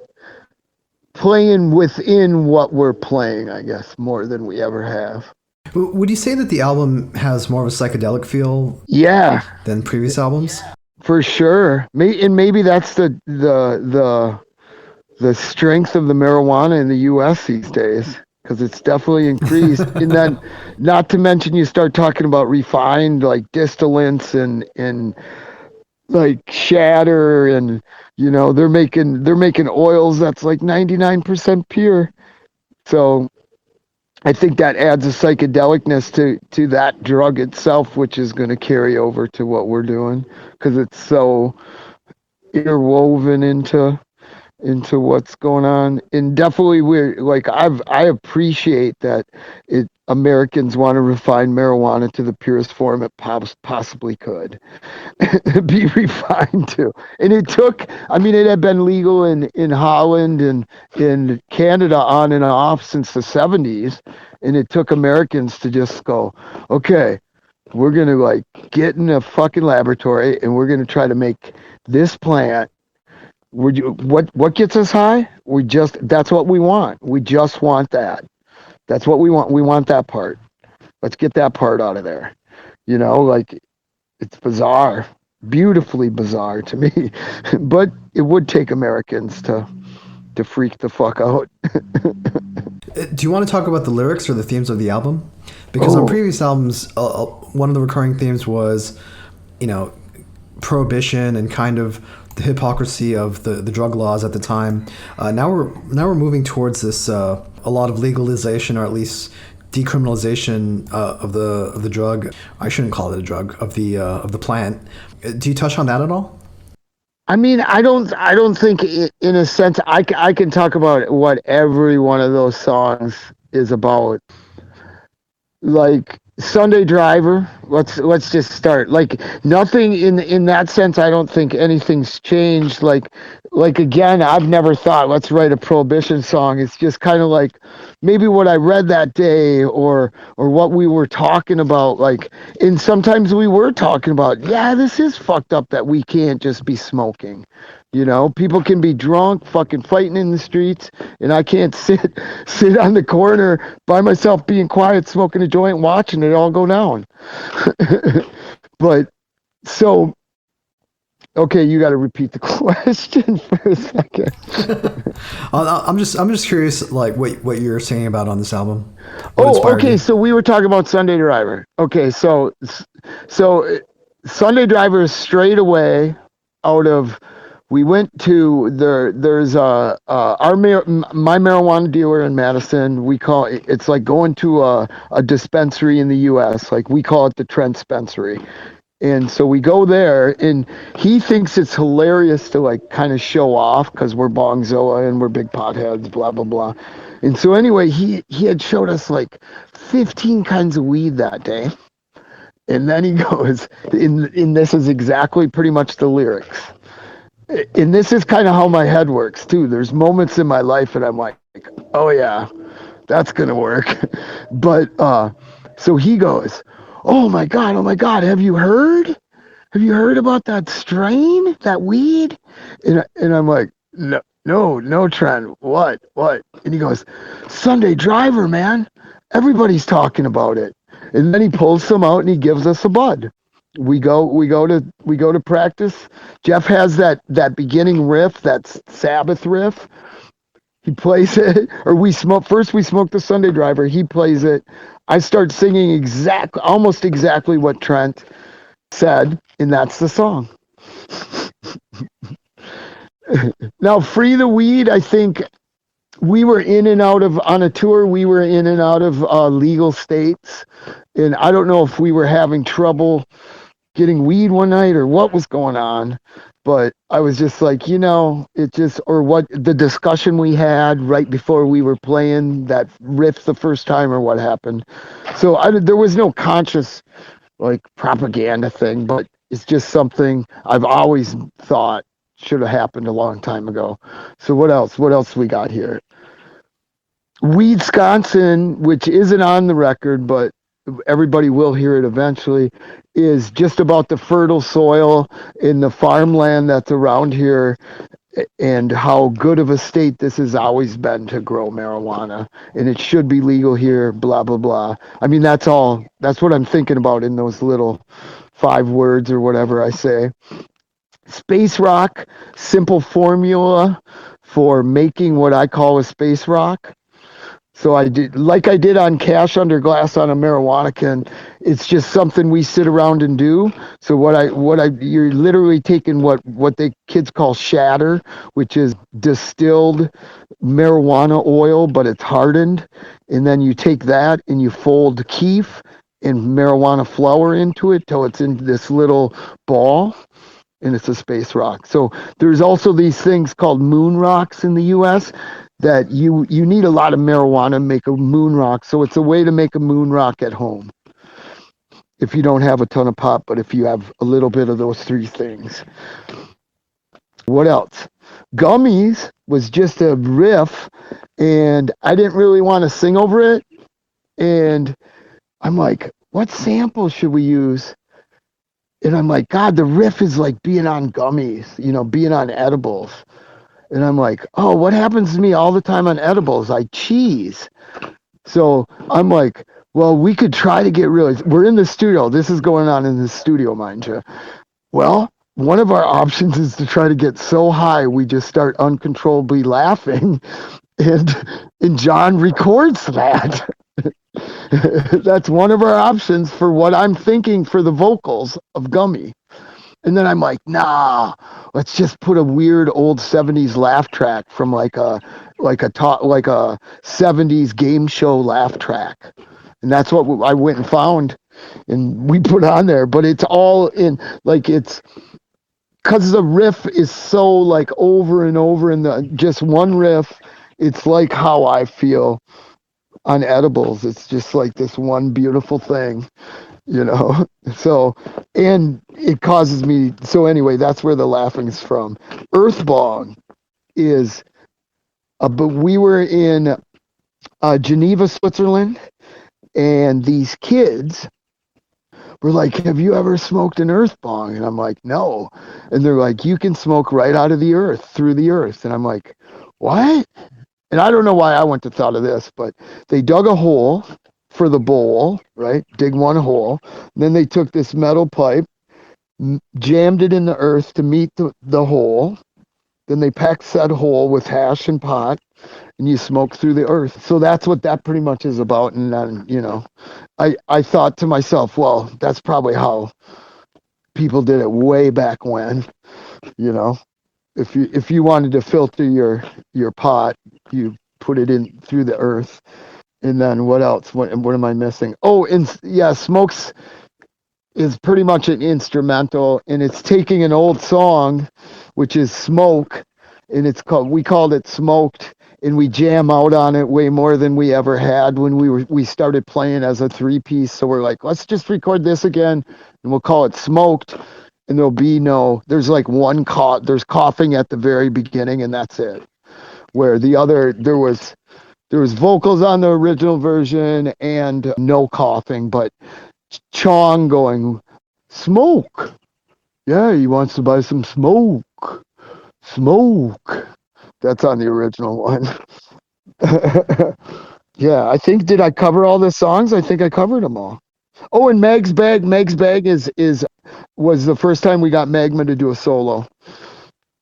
playing within what we're playing, I guess, more than we ever have. Would you say that the album has more of a psychedelic feel Yeah, than previous albums? for sure. Maybe that's the strength of the marijuana in the U.S. these days, because it's definitely increased. And then, not to mention, you start talking about refined like distillants and like shatter, and you know they're making oils that's like 99% pure. So I think that adds a psychedelicness to that drug itself, which is going to carry over to what we're doing, because it's so interwoven into what's going on. And definitely we're like, I appreciate that Americans want to refine marijuana to the purest form it possibly could be refined to. And it had been legal in Holland and in Canada on and off since the 70s. And it took Americans to just go, okay, we're going to like get in a fucking laboratory and we're going to try to make this plant. What gets us high? That's what we want. We just want that. That's what we want. We want that part. Let's get that part out of there. You know, like it's bizarre, beautifully bizarre to me, but it would take Americans to freak the fuck out. Do you want to talk about the lyrics or the themes of the album? Because on previous albums, one of the recurring themes was, you know, prohibition and kind of the hypocrisy of the drug laws at the time. Now we're moving towards this a lot of legalization, or at least decriminalization of the drug. I shouldn't call it a drug, of the plant. Do you touch on that at all? I mean, I don't think in a sense I can talk about what every one of those songs is about. Like Sunday Driver, let's just start. Like nothing in that sense. I don't think anything's changed. Like again, I've never thought let's write a prohibition song. It's just kind of like maybe what I read that day or what we were talking about. Like, and sometimes we were talking about, yeah, this is fucked up that we can't just be smoking. You know, people can be drunk, fucking fighting in the streets, and I can't sit on the corner by myself being quiet, smoking a joint, watching it all go down. But so, okay, you got to repeat the question for a second. I'm just curious, like what you're saying about on this album. Okay. So we were talking about Sunday Driver. Okay, so Sunday Driver is straight away out of. We went to there's my marijuana dealer in Madison. We call it's like going to a dispensary in the U.S. Like we call it the Trent Dispensary. And so we go there, and he thinks it's hilarious to like kind of show off because we're Bongzilla and we're big potheads, blah blah blah. And so anyway, he had showed us like 15 kinds of weed that day, and then he goes, and this is exactly pretty much the lyrics. And this is kind of how my head works too. There's moments in my life and I'm like, oh yeah, that's gonna work. But so he goes, oh my god, have you heard about that strain, that weed? And I'm like, no, Trent, what? And he goes, Sunday Driver, man, everybody's talking about it. And then he pulls some out and he gives us a bud. We go to practice. Jeff has that beginning riff, that Sabbath riff. He plays it, or we smoke the Sunday Driver. He plays it. I start singing almost exactly what Trent said, and that's the song. Now, Free the Weed, I think we were in and out of, on a tour, we were in and out of legal states, and I don't know if we were having trouble getting weed one night or what was going on, but I was just like, or what the discussion we had right before we were playing that riff the first time or what happened. So there was no conscious like propaganda thing, but it's just something I've always thought should have happened a long time ago. So what else we got here? Weedsconsin, which isn't on the record, but everybody will hear it eventually, is just about the fertile soil in the farmland that's around here and how good of a state this has always been to grow marijuana, and it should be legal here, blah, blah, blah. I mean, that's what I'm thinking about in those little 5 words or whatever I say. Space rock, simple formula for making what I call a space rock. So I did on Cash Under Glass on a Marijuana Can. It's just something we sit around and do. So you're literally taking what the kids call shatter, which is distilled marijuana oil, but it's hardened. And then you take that and you fold keef and marijuana flower into it till it's in this little ball, and it's a space rock. So there's also these things called moon rocks in the U.S. that you need a lot of marijuana to make a moon rock. So it's a way to make a moon rock at home if you don't have a ton of pot, but if you have a little bit of those 3 things. What else? Gummies was just a riff, and I didn't really want to sing over it. And I'm like, what sample should we use? And I'm like, God, the riff is like being on gummies, being on edibles. And I'm like, oh, what happens to me all the time on edibles? I cheese. So I'm like, well, we could try to get we're in the studio. This is going on in the studio, mind you. Well, one of our options is to try to get so high we just start uncontrollably laughing. And John records that. That's one of our options for what I'm thinking for the vocals of Gummy. And then I'm like, nah, let's just put a weird old 70s laugh track from like a 70s game show laugh track. And that's what I went and found and we put on there. But it's all in, like, it's because the riff is so like over and over in the just one riff. It's like how I feel on edibles. It's just like this one beautiful thing. So, and it causes me, so anyway, that's where the laughing is from. Earthbong is, but we were in Geneva, Switzerland, and these kids were like, have you ever smoked an earthbong? And I'm like, no. And they're like, you can smoke right out of the earth, through the earth. And I'm like, what? And I don't know why I went to thought of this, but they dug a hole for the bowl, right? Dig one hole. Then they took this metal pipe, jammed it in the earth to meet the hole. Then they packed said hole with hash and pot, and you smoke through the earth. So that's what that pretty much is about. And then, I thought to myself, well, that's probably how people did it way back when, if you wanted to filter your pot, you put it in through the earth. And then what else? What am I missing? Oh, Smokes is pretty much an instrumental, and it's taking an old song, which is Smoke, and we called it Smoked, and we jam out on it way more than we ever had when we started playing as a 3-piece. So we're like, let's just record this again, and we'll call it Smoked, and there's like there's coughing at the very beginning, and that's it. Where the other, there was vocals on the original version and no coughing, but Chong going, smoke. Yeah, he wants to buy some smoke. Smoke. That's on the original one. Yeah, did I cover all the songs? I think I covered them all. Oh, and Meg's Bag. Meg's Bag is was the first time we got Magma to do a solo.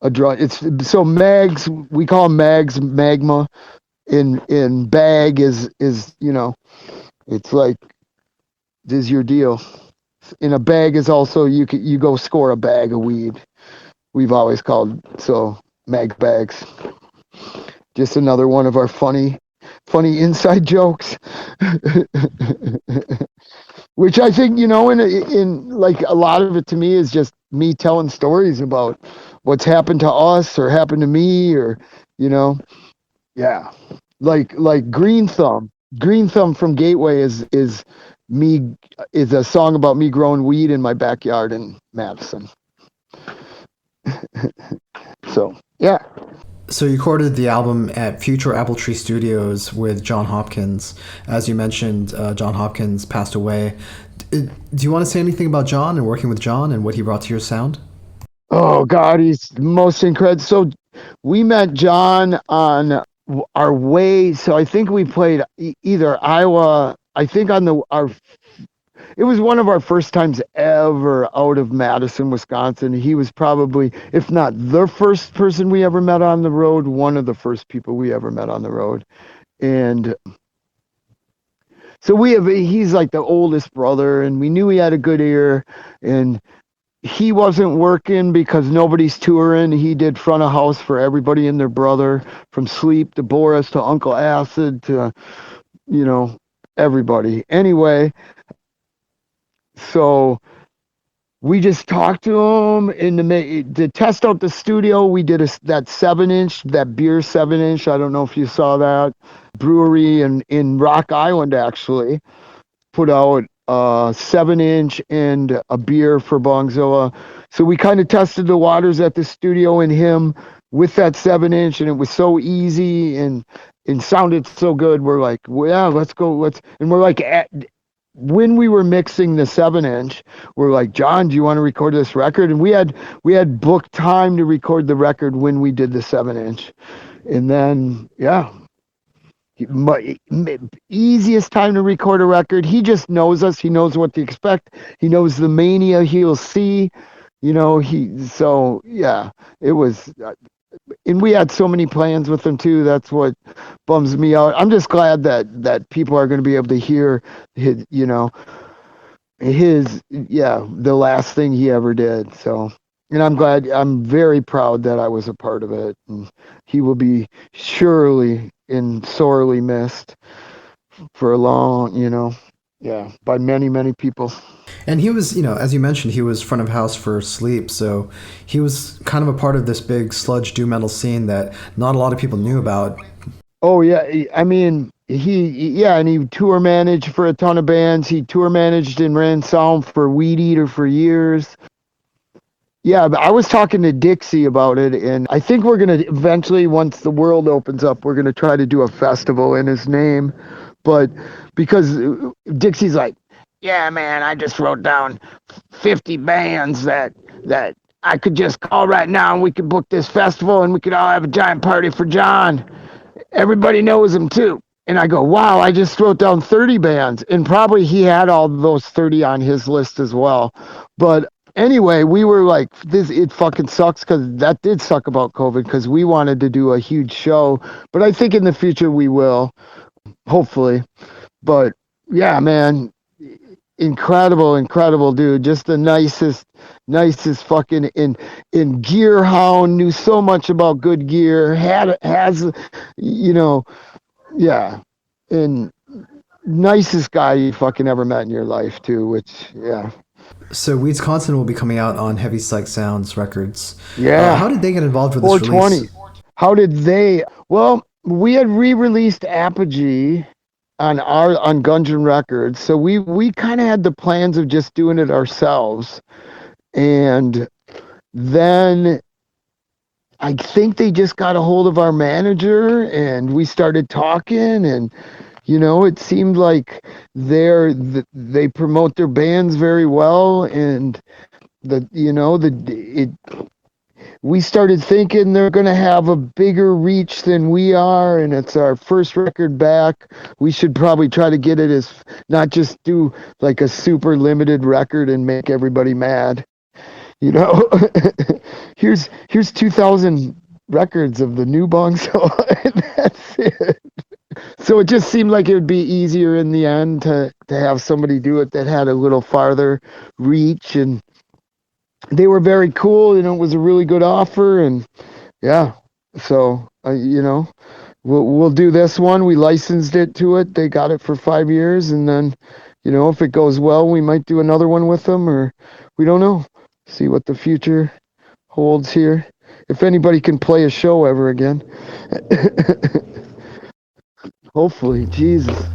A drum. It's so Mags. We call them Mags. Magma. In bag is it's like this is your deal. In a bag is also you go score a bag of weed. We've always called so mag bags. Just another one of our funny inside jokes. Which I think, in like a lot of it to me is just me telling stories about what's happened to us or happened to me or, yeah. Like Green Thumb. Green Thumb from Gateway is a song about me growing weed in my backyard in Madison. So, yeah. So you recorded the album at Future Apple Tree Studios with John Hopkins. As you mentioned, John Hopkins passed away. Do you want to say anything about John and working with John and what he brought to your sound? Oh, God, he's most incredible. So we met John on our way. So I think we played either Iowa, I think it was one of our first times ever out of Madison, Wisconsin. He was probably, if not the first person we ever met on the road, one of the first people we ever met on the road. And so he's like the oldest brother, and we knew he had a good ear, and he wasn't working because nobody's touring. He did front of house for everybody and their brother, from Sleep to Boris to Uncle Acid to, everybody. Anyway, so we just talked to him to test out the studio. We did that 7-inch, that beer 7-inch. I don't know if you saw that. Brewery in Rock Island actually put out a 7-inch and a beer for Bongzilla. So we kind of tested the waters at the studio and him with that 7-inch, and it was so easy and sounded so good. We're like, well, yeah, let's go. And we're like, when we were mixing the 7-inch, we're like, John, do you want to record this record? And we had booked time to record the record when we did the 7-inch. And then, yeah, easiest time to record a record. He just knows us. He knows what to expect. He knows the mania he'll see. So yeah, it was, and we had so many plans with him too. That's what bums me out. I'm just glad that people are going to be able to hear his, the last thing he ever did. So, and I'm very proud that I was a part of it. And he will be surely and sorely missed for a long, by many, many people. And he was, as you mentioned, he was front of house for Sleep, so he was kind of a part of this big sludge doom metal scene that not a lot of people knew about. Oh yeah, I mean, and he tour managed for a ton of bands. He tour managed and ran sound for Weed Eater for years. Yeah, but I was talking to Dixie about it, and I think we're going to eventually, once the world opens up, we're going to try to do a festival in his name. But because Dixie's like, yeah, man, I just wrote down 50 bands that I could just call right now, and we could book this festival, and we could all have a giant party for John. Everybody knows him, too. And I go, wow, I just wrote down 30 bands. And probably he had all those 30 on his list as well. But anyway, we were like, it fucking sucks, because that did suck about COVID, because we wanted to do a huge show. But I think in the future we will, hopefully. But yeah, man, incredible dude. Just the nicest fucking in gear hound, knew so much about good gear, has yeah, and nicest guy you fucking ever met in your life too, which, yeah. So Weedsconsin will be coming out on Heavy Psych Sounds Records. Yeah. How did they get involved with this 420. release? How did they? Well, we had re-released Apogee on Gungeon Records, so we kind of had the plans of just doing it ourselves, and then I think they just got a hold of our manager, and we started talking, and it seemed like they promote their bands very well, and we started thinking they're going to have a bigger reach than we are, and it's our first record back. We should probably try to get it as not just do like a super limited record and make everybody mad. You know, here's 2,000 records of the new Bongzilla, and that's it. So it just seemed like it would be easier in the end to have somebody do it that had a little farther reach, and they were very cool. You know, it was a really good offer, and yeah. So you know, we'll do this one. We licensed it to it. They got it for 5 years, and then, you know, if it goes well, we might do another one with them, or we don't know. See what the future holds here. If anybody can play a show ever again. Hopefully, Jesus.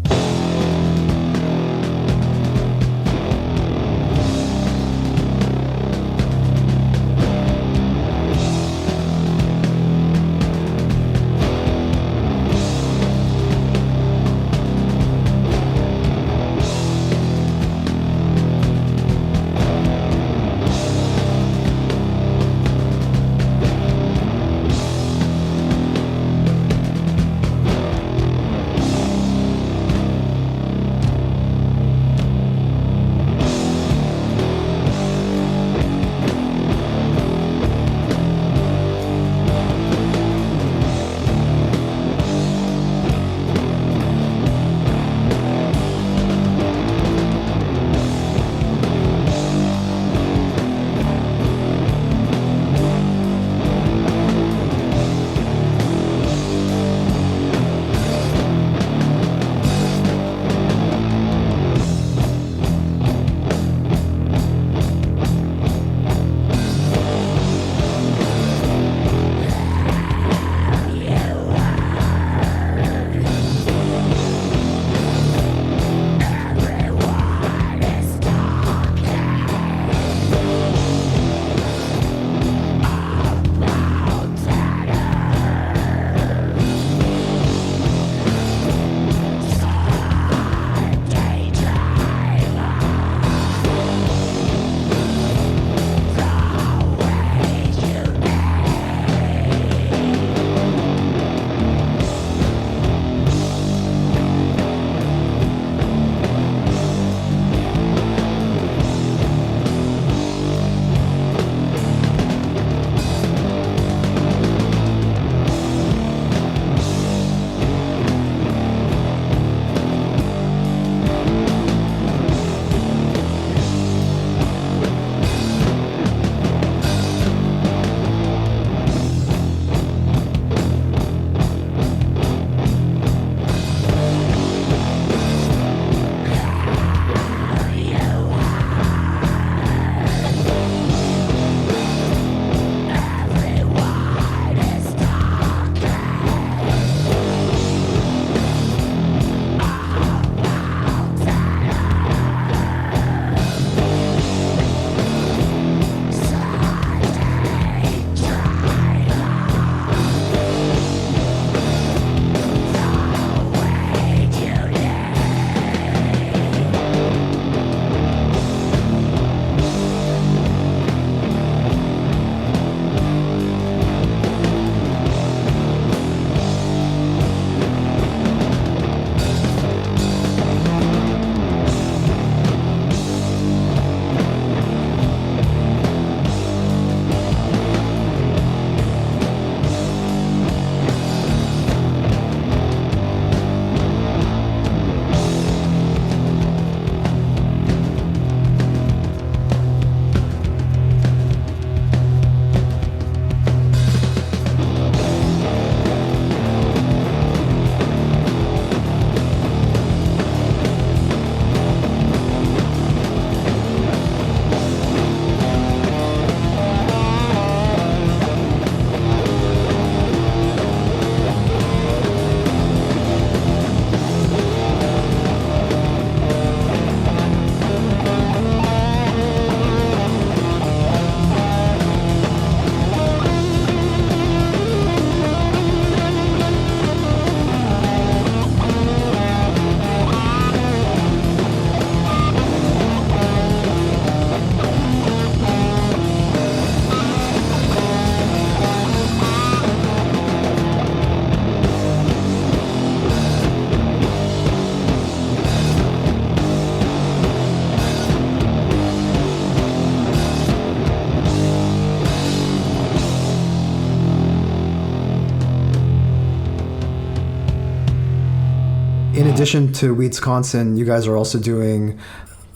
addition to Weedsconsin, you guys are also doing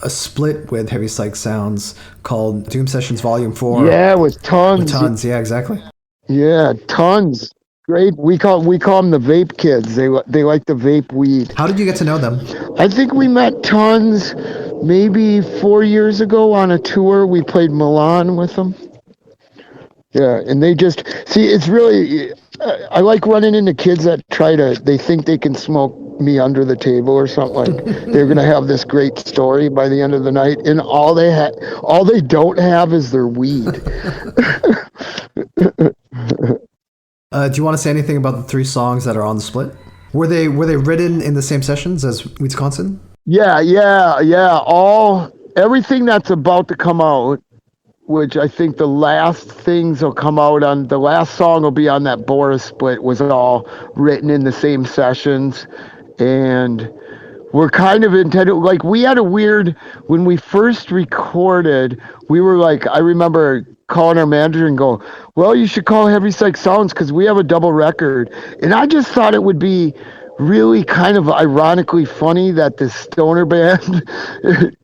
a split with Heavy Psych Sounds called Doom Sessions Volume 4. Yeah, with tons. With tons, yeah, exactly. Yeah, tons. Great. We call them the vape kids. They like the vape weed. How did you get to know them? I think we met tons maybe 4 years ago on a tour. We played Milan with them. Yeah, and they just see. It's really. I like running into kids that they think they can smoke me under the table or something. Like they're gonna have this great story by the end of the night, and all they don't have is their weed. Do you want to say anything about the 3 songs that are on the split? Were they written in the same sessions as Weedsconsin? Yeah. Everything that's about to come out, which I think the last things will come out on, the last song will be on that Boris split, was all written in the same sessions. And we're kind of intended, like we had a weird, when we first recorded, we were like, I remember calling our manager and go, well, you should call Heavy Psych Sounds because we have a double record. And I just thought it would be really kind of ironically funny that this stoner band,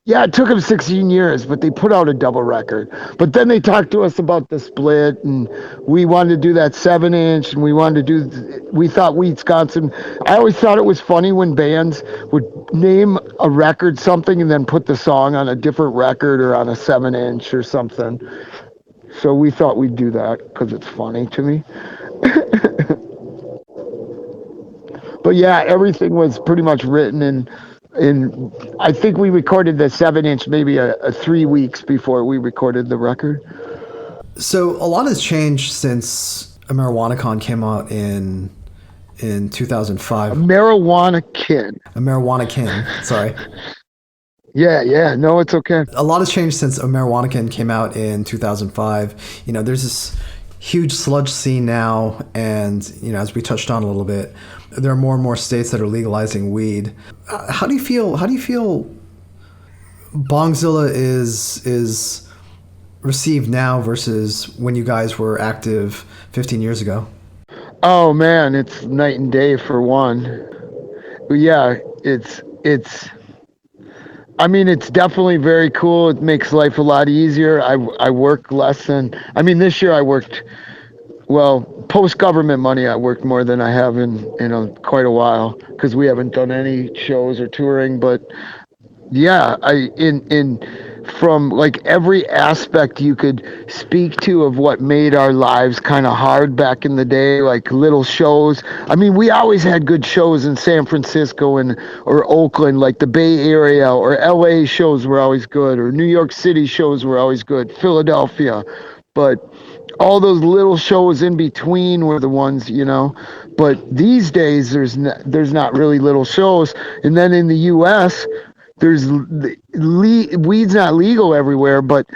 yeah, it took them 16 years, but they put out a double record. But then they talked to us about the split, and we wanted to do that 7-inch, and we thought Weedsconsin. I always thought it was funny when bands would name a record something and then put the song on a different record or on a 7-inch or something. So we thought we'd do that because it's funny to me. But yeah, everything was pretty much written in I think we recorded the 7-inch maybe a 3 weeks before we recorded the record. So a lot has changed since A MarijuanaCon came out in 2005. A Marijuana-kin, sorry. Yeah, no, it's okay. A lot has changed since A MarijuanaCin came out in 2005. You know, there's this huge sludge scene now, and, you know, as we touched on a little bit, there are more and more states that are legalizing weed. How do you feel Bongzilla is received now versus when you guys were active 15 years ago? Oh man, it's night and day for one. Yeah, it's I mean, it's definitely very cool. It makes life a lot easier. I work less than, I mean, this year I worked, well, post-government money, I worked more than I have in quite a while because we haven't done any shows or touring. But yeah, from like every aspect you could speak to of what made our lives kind of hard back in the day, like little shows. I mean, we always had good shows in San Francisco or Oakland, like the Bay Area, or LA shows were always good, or New York City shows were always good, Philadelphia. But all those little shows in between were the ones, but these days there's not really little shows. And then in the US, weed's not legal everywhere, but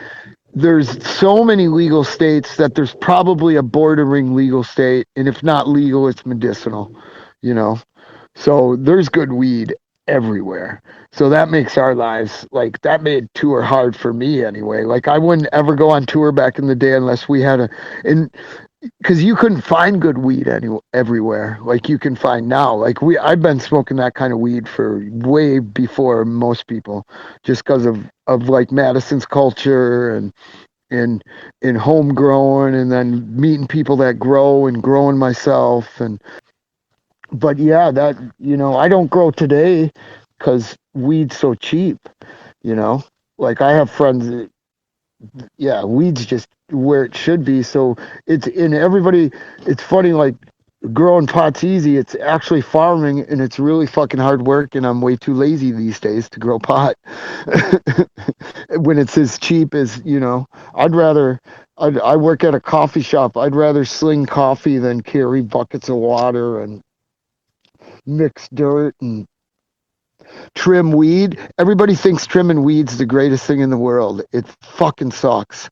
there's so many legal states that there's probably a bordering legal state, and if not legal, it's medicinal, so there's good weed everywhere. So that makes our lives, like, that made tour hard for me anyway. Like, I wouldn't ever go on tour back in the day unless we had because you couldn't find good weed everywhere like you can find now. Like, I've been smoking that kind of weed for way before most people, just because of like Madison's culture and homegrown, and then meeting people that grow and growing myself. But yeah, that, I don't grow today because weed's so cheap, like I have friends that, yeah, weed's just where it should be. So it's funny, like, growing pot's easy. It's actually farming, and it's really fucking hard work, and I'm way too lazy these days to grow pot. When it's as cheap as, I work at a coffee shop. I'd rather sling coffee than carry buckets of water and mix dirt and trim weed. Everybody thinks trimming weed's the greatest thing in the world. It fucking sucks.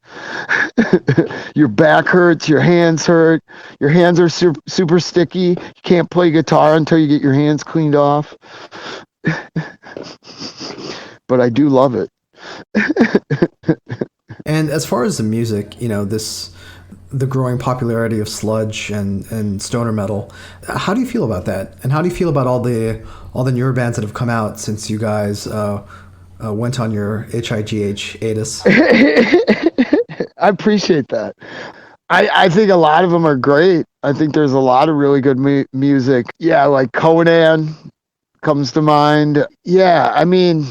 Your back hurts, your hands hurt, your hands are super sticky. You can't play guitar until you get your hands cleaned off. But I do love it. And as far as the music, the growing popularity of sludge and stoner metal. How do you feel about that? And how do you feel about all the newer bands that have come out since you guys went on your HIGH-atus? I appreciate that. I think a lot of them are great. I think there's a lot of really good music. Yeah, like Conan comes to mind. Yeah, I mean,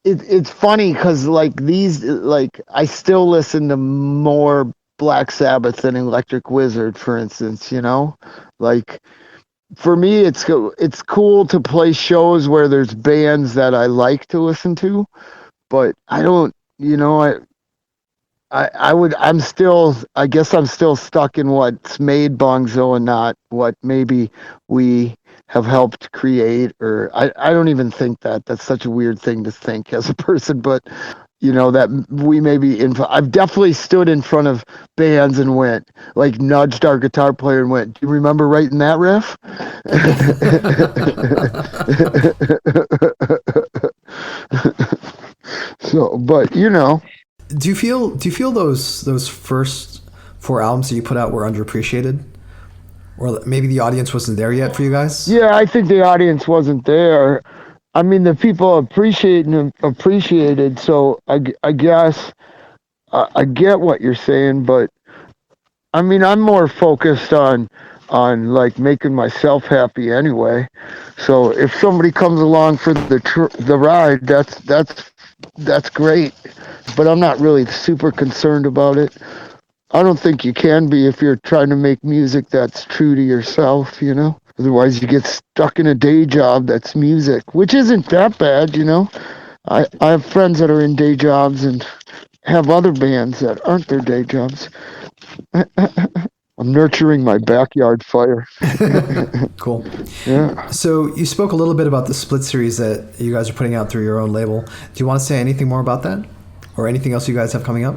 it's funny because like these, like I still listen to more Black Sabbath than Electric Wizard, for instance, you know? Like, for me, it's cool to play shows where there's bands that I like to listen to, but I don't, you know, I guess I'm still stuck in what's made Bongzilla, not what maybe we have helped create, or I don't even think that's such a weird thing to think as a person, but you know, that we may be I've definitely stood in front of bands and went, like, nudged our guitar player and went, do you remember writing that riff? So, but you know. Do you feel those first 4 albums that you put out were underappreciated? Or maybe the audience wasn't there yet for you guys? Yeah, I think the audience wasn't there. I mean, the people appreciated, so I guess I get what you're saying, but I mean, I'm more focused on like making myself happy anyway. So if somebody comes along for the ride, that's great. But I'm not really super concerned about it. I don't think you can be if you're trying to make music that's true to yourself, you know? Otherwise you get stuck in a day job that's music, which isn't that bad, you know? I have friends that are in day jobs and have other bands that aren't their day jobs. I'm nurturing my backyard fire. Cool. Yeah. So you spoke a little bit about the split series that you guys are putting out through your own label. Do you want to say anything more about that? Or anything else you guys have coming up?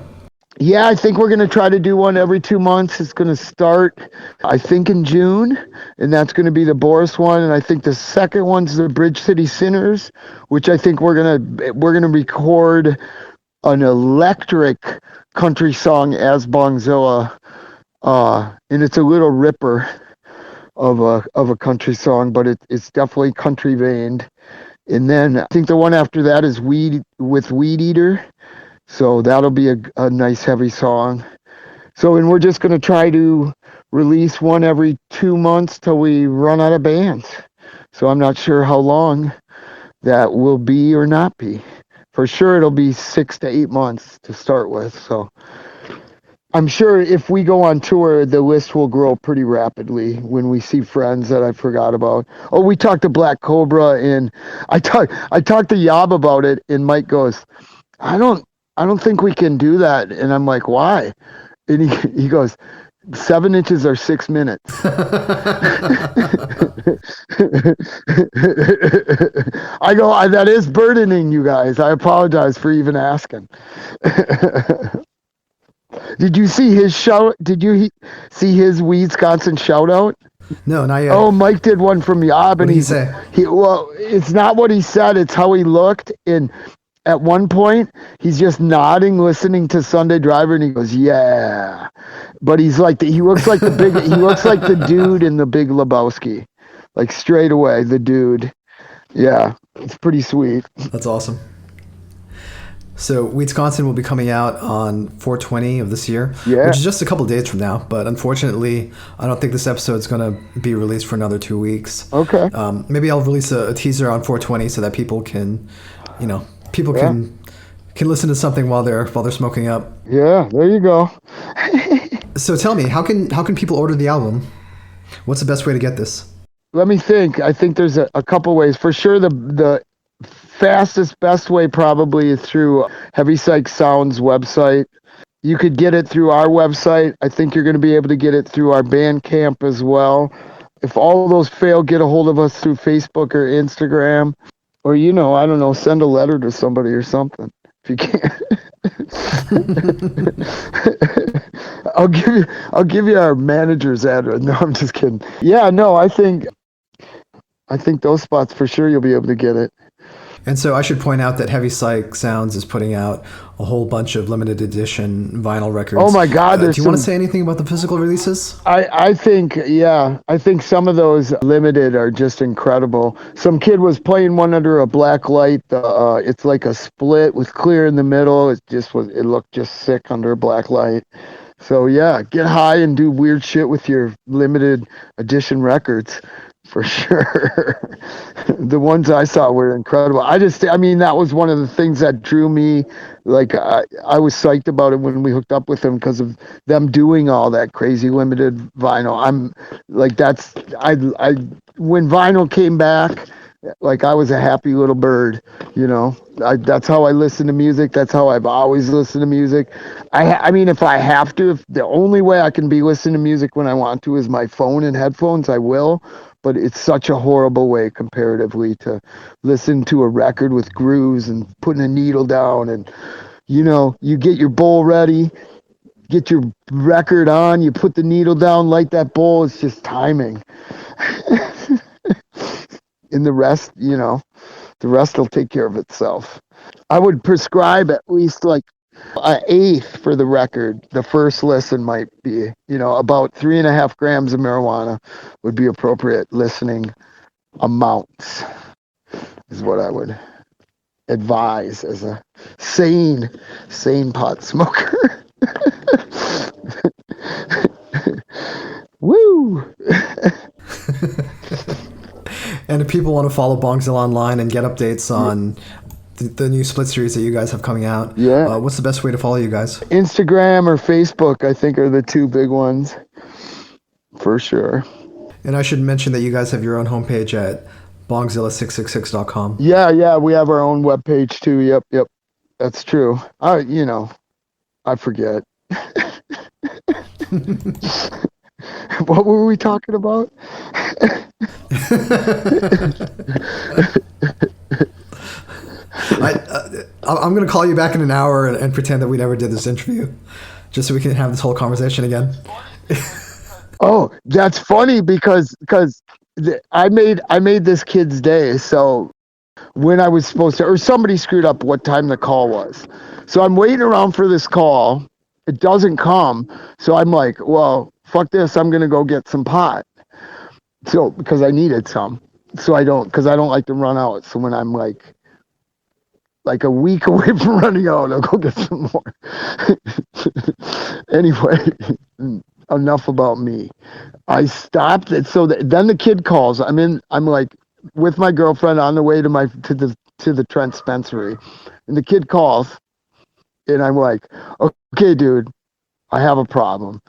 Yeah, I think we're going to try to do one every 2 months. It's going to start, I think, in June, and that's going to be the Boris one. And I think the second one's the Bridge City Sinners, which I think we're gonna record an electric country song as Bongzilla, and it's a little ripper of a country song, but it's definitely country veined. And then I think the one after that is Weed Eater. So that'll be a nice heavy song. So, and we're just going to try to release one every 2 months till we run out of bands. So I'm not sure how long that will be or not be. For sure it'll be 6 to 8 months to start with. So I'm sure if we go on tour, the list will grow pretty rapidly when we see friends that I forgot about. Oh, we talked to Black Cobra, and I talked to Yob about it, and Mike goes, I don't think we can do that. And I'm like, why? And he goes, 7 inches are 6 minutes. I go, that is burdening you guys. I apologize for even asking. Did you see his shout? Did you see his Weedsconsin shout out? No, not yet. Oh, Mike did one from Yob, and what did he say? Well, it's not what he said, it's how he looked. And at one point, he's just nodding, listening to Sunday Driver, and he goes, "Yeah." But he looks like the dude in The Big Lebowski, like straight away, the dude. Yeah, it's pretty sweet. That's awesome. So Weedsconsin will be coming out on 4/20 of this year, which is just a couple of days from now. But unfortunately, I don't think this episode is going to be released for another 2 weeks. Okay. Maybe I'll release a teaser on 4/20 so that people can, can listen to something while they're smoking up. Yeah, there you go. So tell me, how can people order the album? What's the best way to get this? Let me think. I think there's a couple ways. For sure, the fastest, best way probably is through Heavy Psych Sound's website. You could get it through our website. I think you're going to be able to get it through our Bandcamp as well. If all of those fail, get a hold of us through Facebook or Instagram, or I don't know, send a letter to somebody or something. If you can't, I'll give you our manager's address. No, I'm just kidding. Yeah, no, I think those spots for sure you'll be able to get it. And so I should point out that Heavy Psych Sounds is putting out a whole bunch of limited edition vinyl records. Oh my God! Do you want to say anything about the physical releases? I think some of those limited are just incredible. Some kid was playing one under a black light. It's like a split with clear in the middle. It looked just sick under a black light. So yeah, get high and do weird shit with your limited edition records. For sure. The ones I saw were incredible. That was one of the things that drew me. Like, I was psyched about it when we hooked up with them because of them doing all that crazy limited vinyl. I'm like, when vinyl came back, like, I was a happy little bird, that's how I listen to music. That's how I've always listened to music. If I have to, if the only way I can be listening to music when I want to is my phone and headphones, I will. But it's such a horrible way comparatively to listen to a record with grooves and putting a needle down and, you get your bowl ready, get your record on, you put the needle down, light that bowl. It's just timing. And the rest will take care of itself. I would prescribe at least like an eighth for the record. The first listen might be, about 3.5 grams of marijuana would be appropriate listening amounts, is what I would advise as a sane pot smoker. Woo! And if people want to follow Bongzilla online and get updates on the new split series that you guys have coming out, what's the best way to follow you guys? Instagram or Facebook, I think, are the two big ones, for sure. And I should mention that you guys have your own homepage at bongzilla666.com. Yeah, we have our own webpage too. Yep, that's true. I forget. What were we talking about? I'm going to call you back in an hour and pretend that we never did this interview, just so we can have this whole conversation again. Oh, that's funny because I made this kid's day. So when I was supposed to, or somebody screwed up what time the call was. So I'm waiting around for this call. It doesn't come. So I'm like, well, fuck this. I'm going to go get some pot. So, because I needed some. So because I don't like to run out. So when I'm like a week away from running out, I'll go get some more. Anyway, enough about me. I stopped it. So then the kid calls. I'm like with my girlfriend on the way to the Trent dispensary, and the kid calls, and I'm like, okay, dude, I have a problem.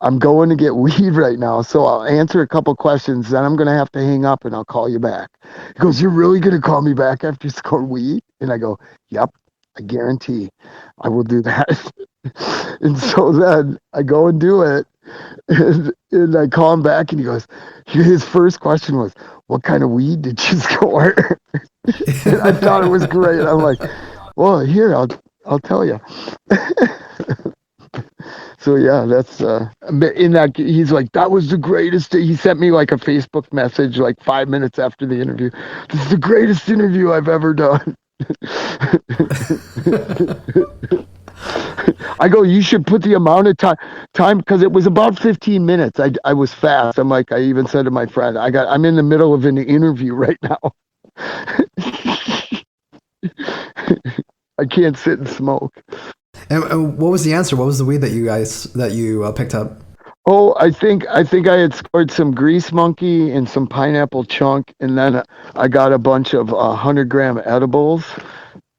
I'm going to get weed right now, so I'll answer a couple questions, then I'm going to have to hang up and I'll call you back. He goes, you're really going to call me back after you score weed? And I go, yep, I guarantee I will do that. And so then I go and do it, and I call him back, and he goes, his first question was, what kind of weed did you score? And I thought it was great. I'm like, well, here, I'll tell you. So yeah, that's in that he's like, that was the greatest. He sent me like a Facebook message like 5 minutes after the interview. This is the greatest interview I've ever done. I go, you should put the amount of time because it was about 15 minutes. I was fast. I'm like, I even said to my friend, I'm in the middle of an interview right now. I can't sit and smoke. And what was the answer? What was the weed that you picked up? Oh, I think I had scored some grease monkey and some pineapple chunk, and then I got a bunch of 100-gram edibles,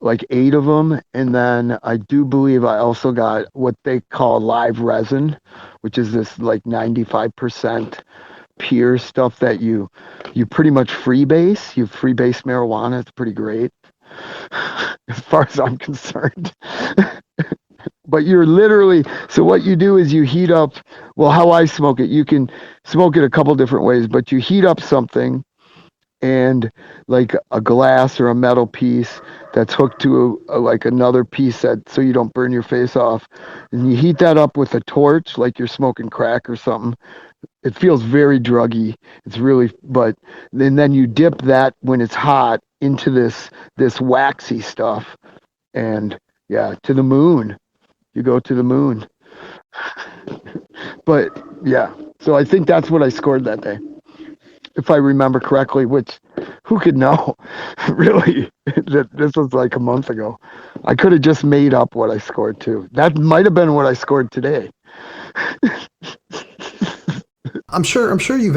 like 8 of them, and then I do believe I also got what they call live resin, which is this like 95% pure stuff that you pretty much freebase. You freebase marijuana. It's pretty great, as far as I'm concerned. But you're literally, so what you do is you heat up, well, how I smoke it, you can smoke it a couple different ways, but you heat up something, and like a glass or a metal piece that's hooked to like another piece so you don't burn your face off, and you heat that up with a torch like you're smoking crack or something. It feels very druggy. It's really, and then you dip that when it's hot into this waxy stuff. And yeah, to the moon. You go to the moon. But yeah, so I think that's what I scored that day, if I remember correctly, which who could know, really, that this was like a month ago. I could have just made up what I scored too. That might have been what I scored today. I'm sure you've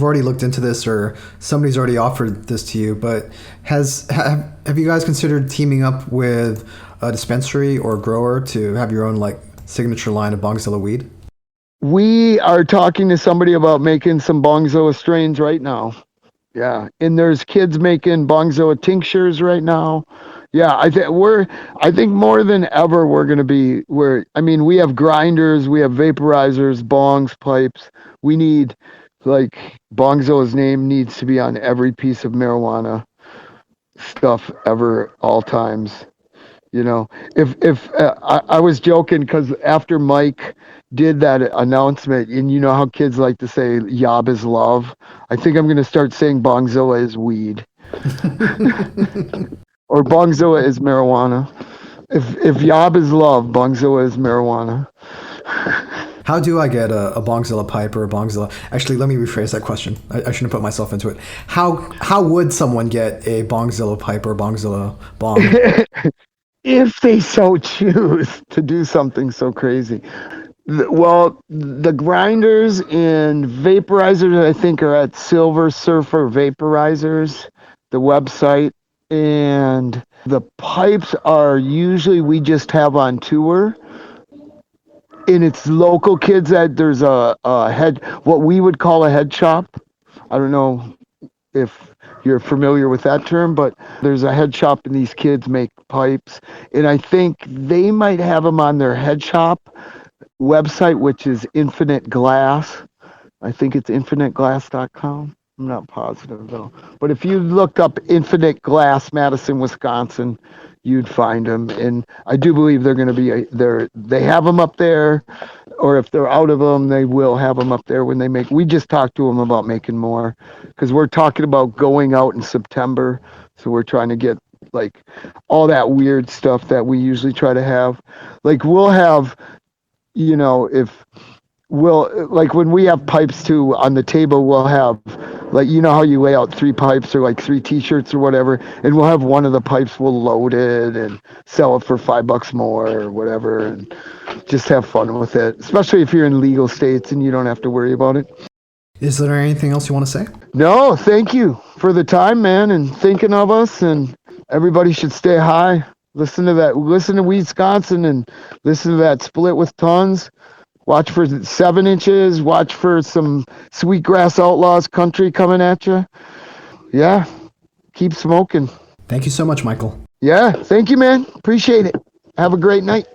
already looked into this, or somebody's already offered this to you, but have you guys considered teaming up with a dispensary or grower to have your own like signature line of Bongzilla weed? We are talking to somebody about making some Bongzilla strains right now. Yeah, and there's kids making Bongzilla tinctures right now. Yeah, I think more than ever we're going to be we have grinders, we have vaporizers, bongs, pipes. We need, like, Bongzilla's name needs to be on every piece of marijuana stuff ever, all times. You know, if I was joking because after Mike did that announcement, and you know how kids like to say "yob is love," I think I'm going to start saying Bongzilla is weed, or Bongzilla is marijuana. If yob is love, Bongzilla is marijuana. How do I get a Bongzilla pipe or a Bongzilla? Actually, let me rephrase that question. I shouldn't have put myself into it. How would someone get a Bongzilla pipe or a Bongzilla bong? If they so choose to do something so crazy. Well, the grinders and vaporizers, I think, are at Silver Surfer Vaporizers, the website. And the pipes are usually we just have on tour. And it's local kids that there's what we would call a head shop. I don't know if you're familiar with that term, but there's a head shop and these kids make pipes. And I think they might have them on their head shop website, which is Infinite Glass. I think it's infiniteglass.com. I'm not positive though. But if you looked up Infinite Glass, Madison, Wisconsin, you'd find them. And I do believe they're going to be there. They have them up there, or if they're out of them, they will have them up there when they make. We just talked to them about making more because we're talking about going out in September. So we're trying to get like all that weird stuff that we usually try to have. Like we'll have, you know, like when we have pipes too on the table, we'll have, like, you know how you lay out 3 pipes or like 3 t-shirts or whatever, and we'll have one of the pipes, we'll load it and sell it for $5 more or whatever, and just have fun with it, especially if you're in legal states and you don't have to worry about it. Is there anything else you want to say? No, thank you for the time, man, and thinking of us, and everybody should stay high. Listen to Weedsconsin and listen to that Split with Tons. Watch for 7 inches. Watch for some Sweetgrass Outlaws country coming at you. Yeah, keep smoking. Thank you so much, Michael. Yeah, thank you, man. Appreciate it. Have a great night.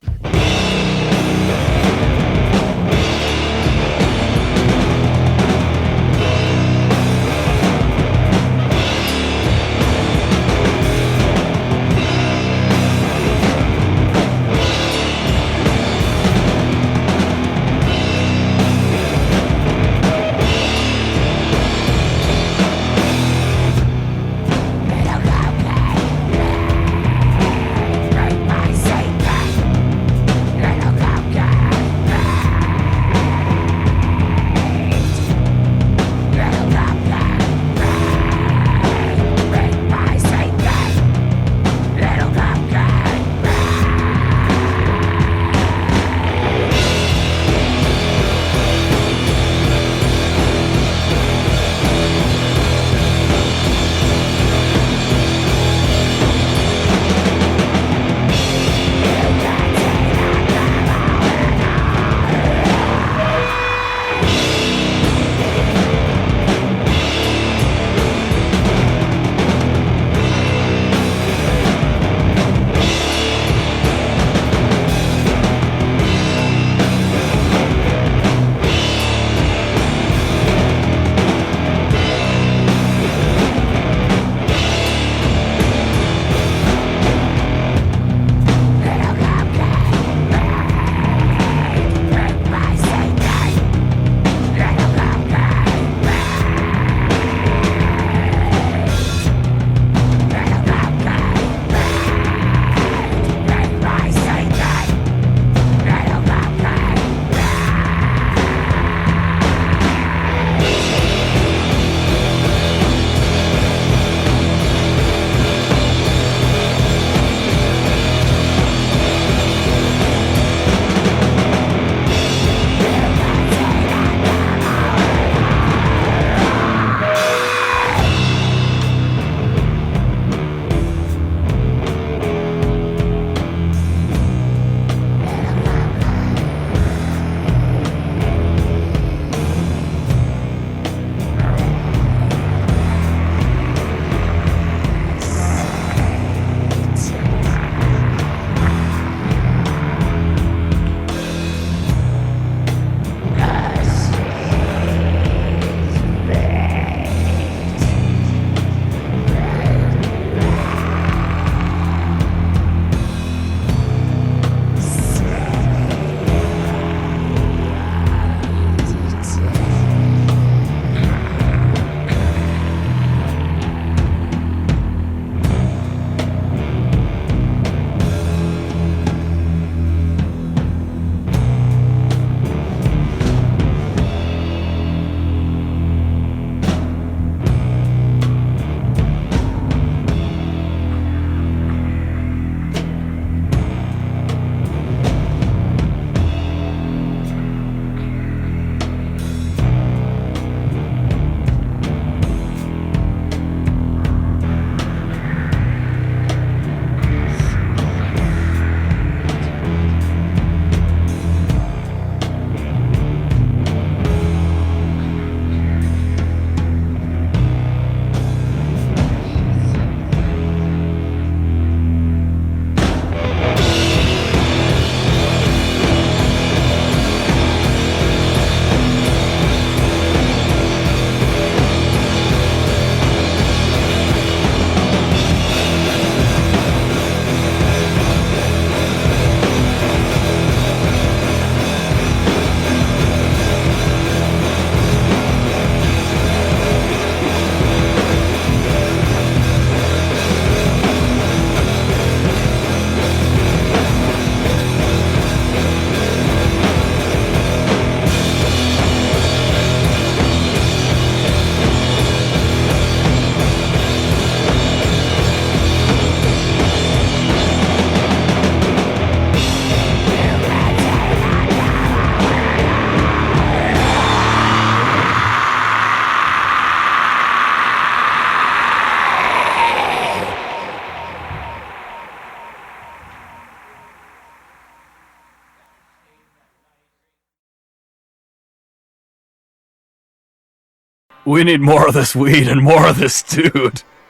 We need more of this weed and more of this dude.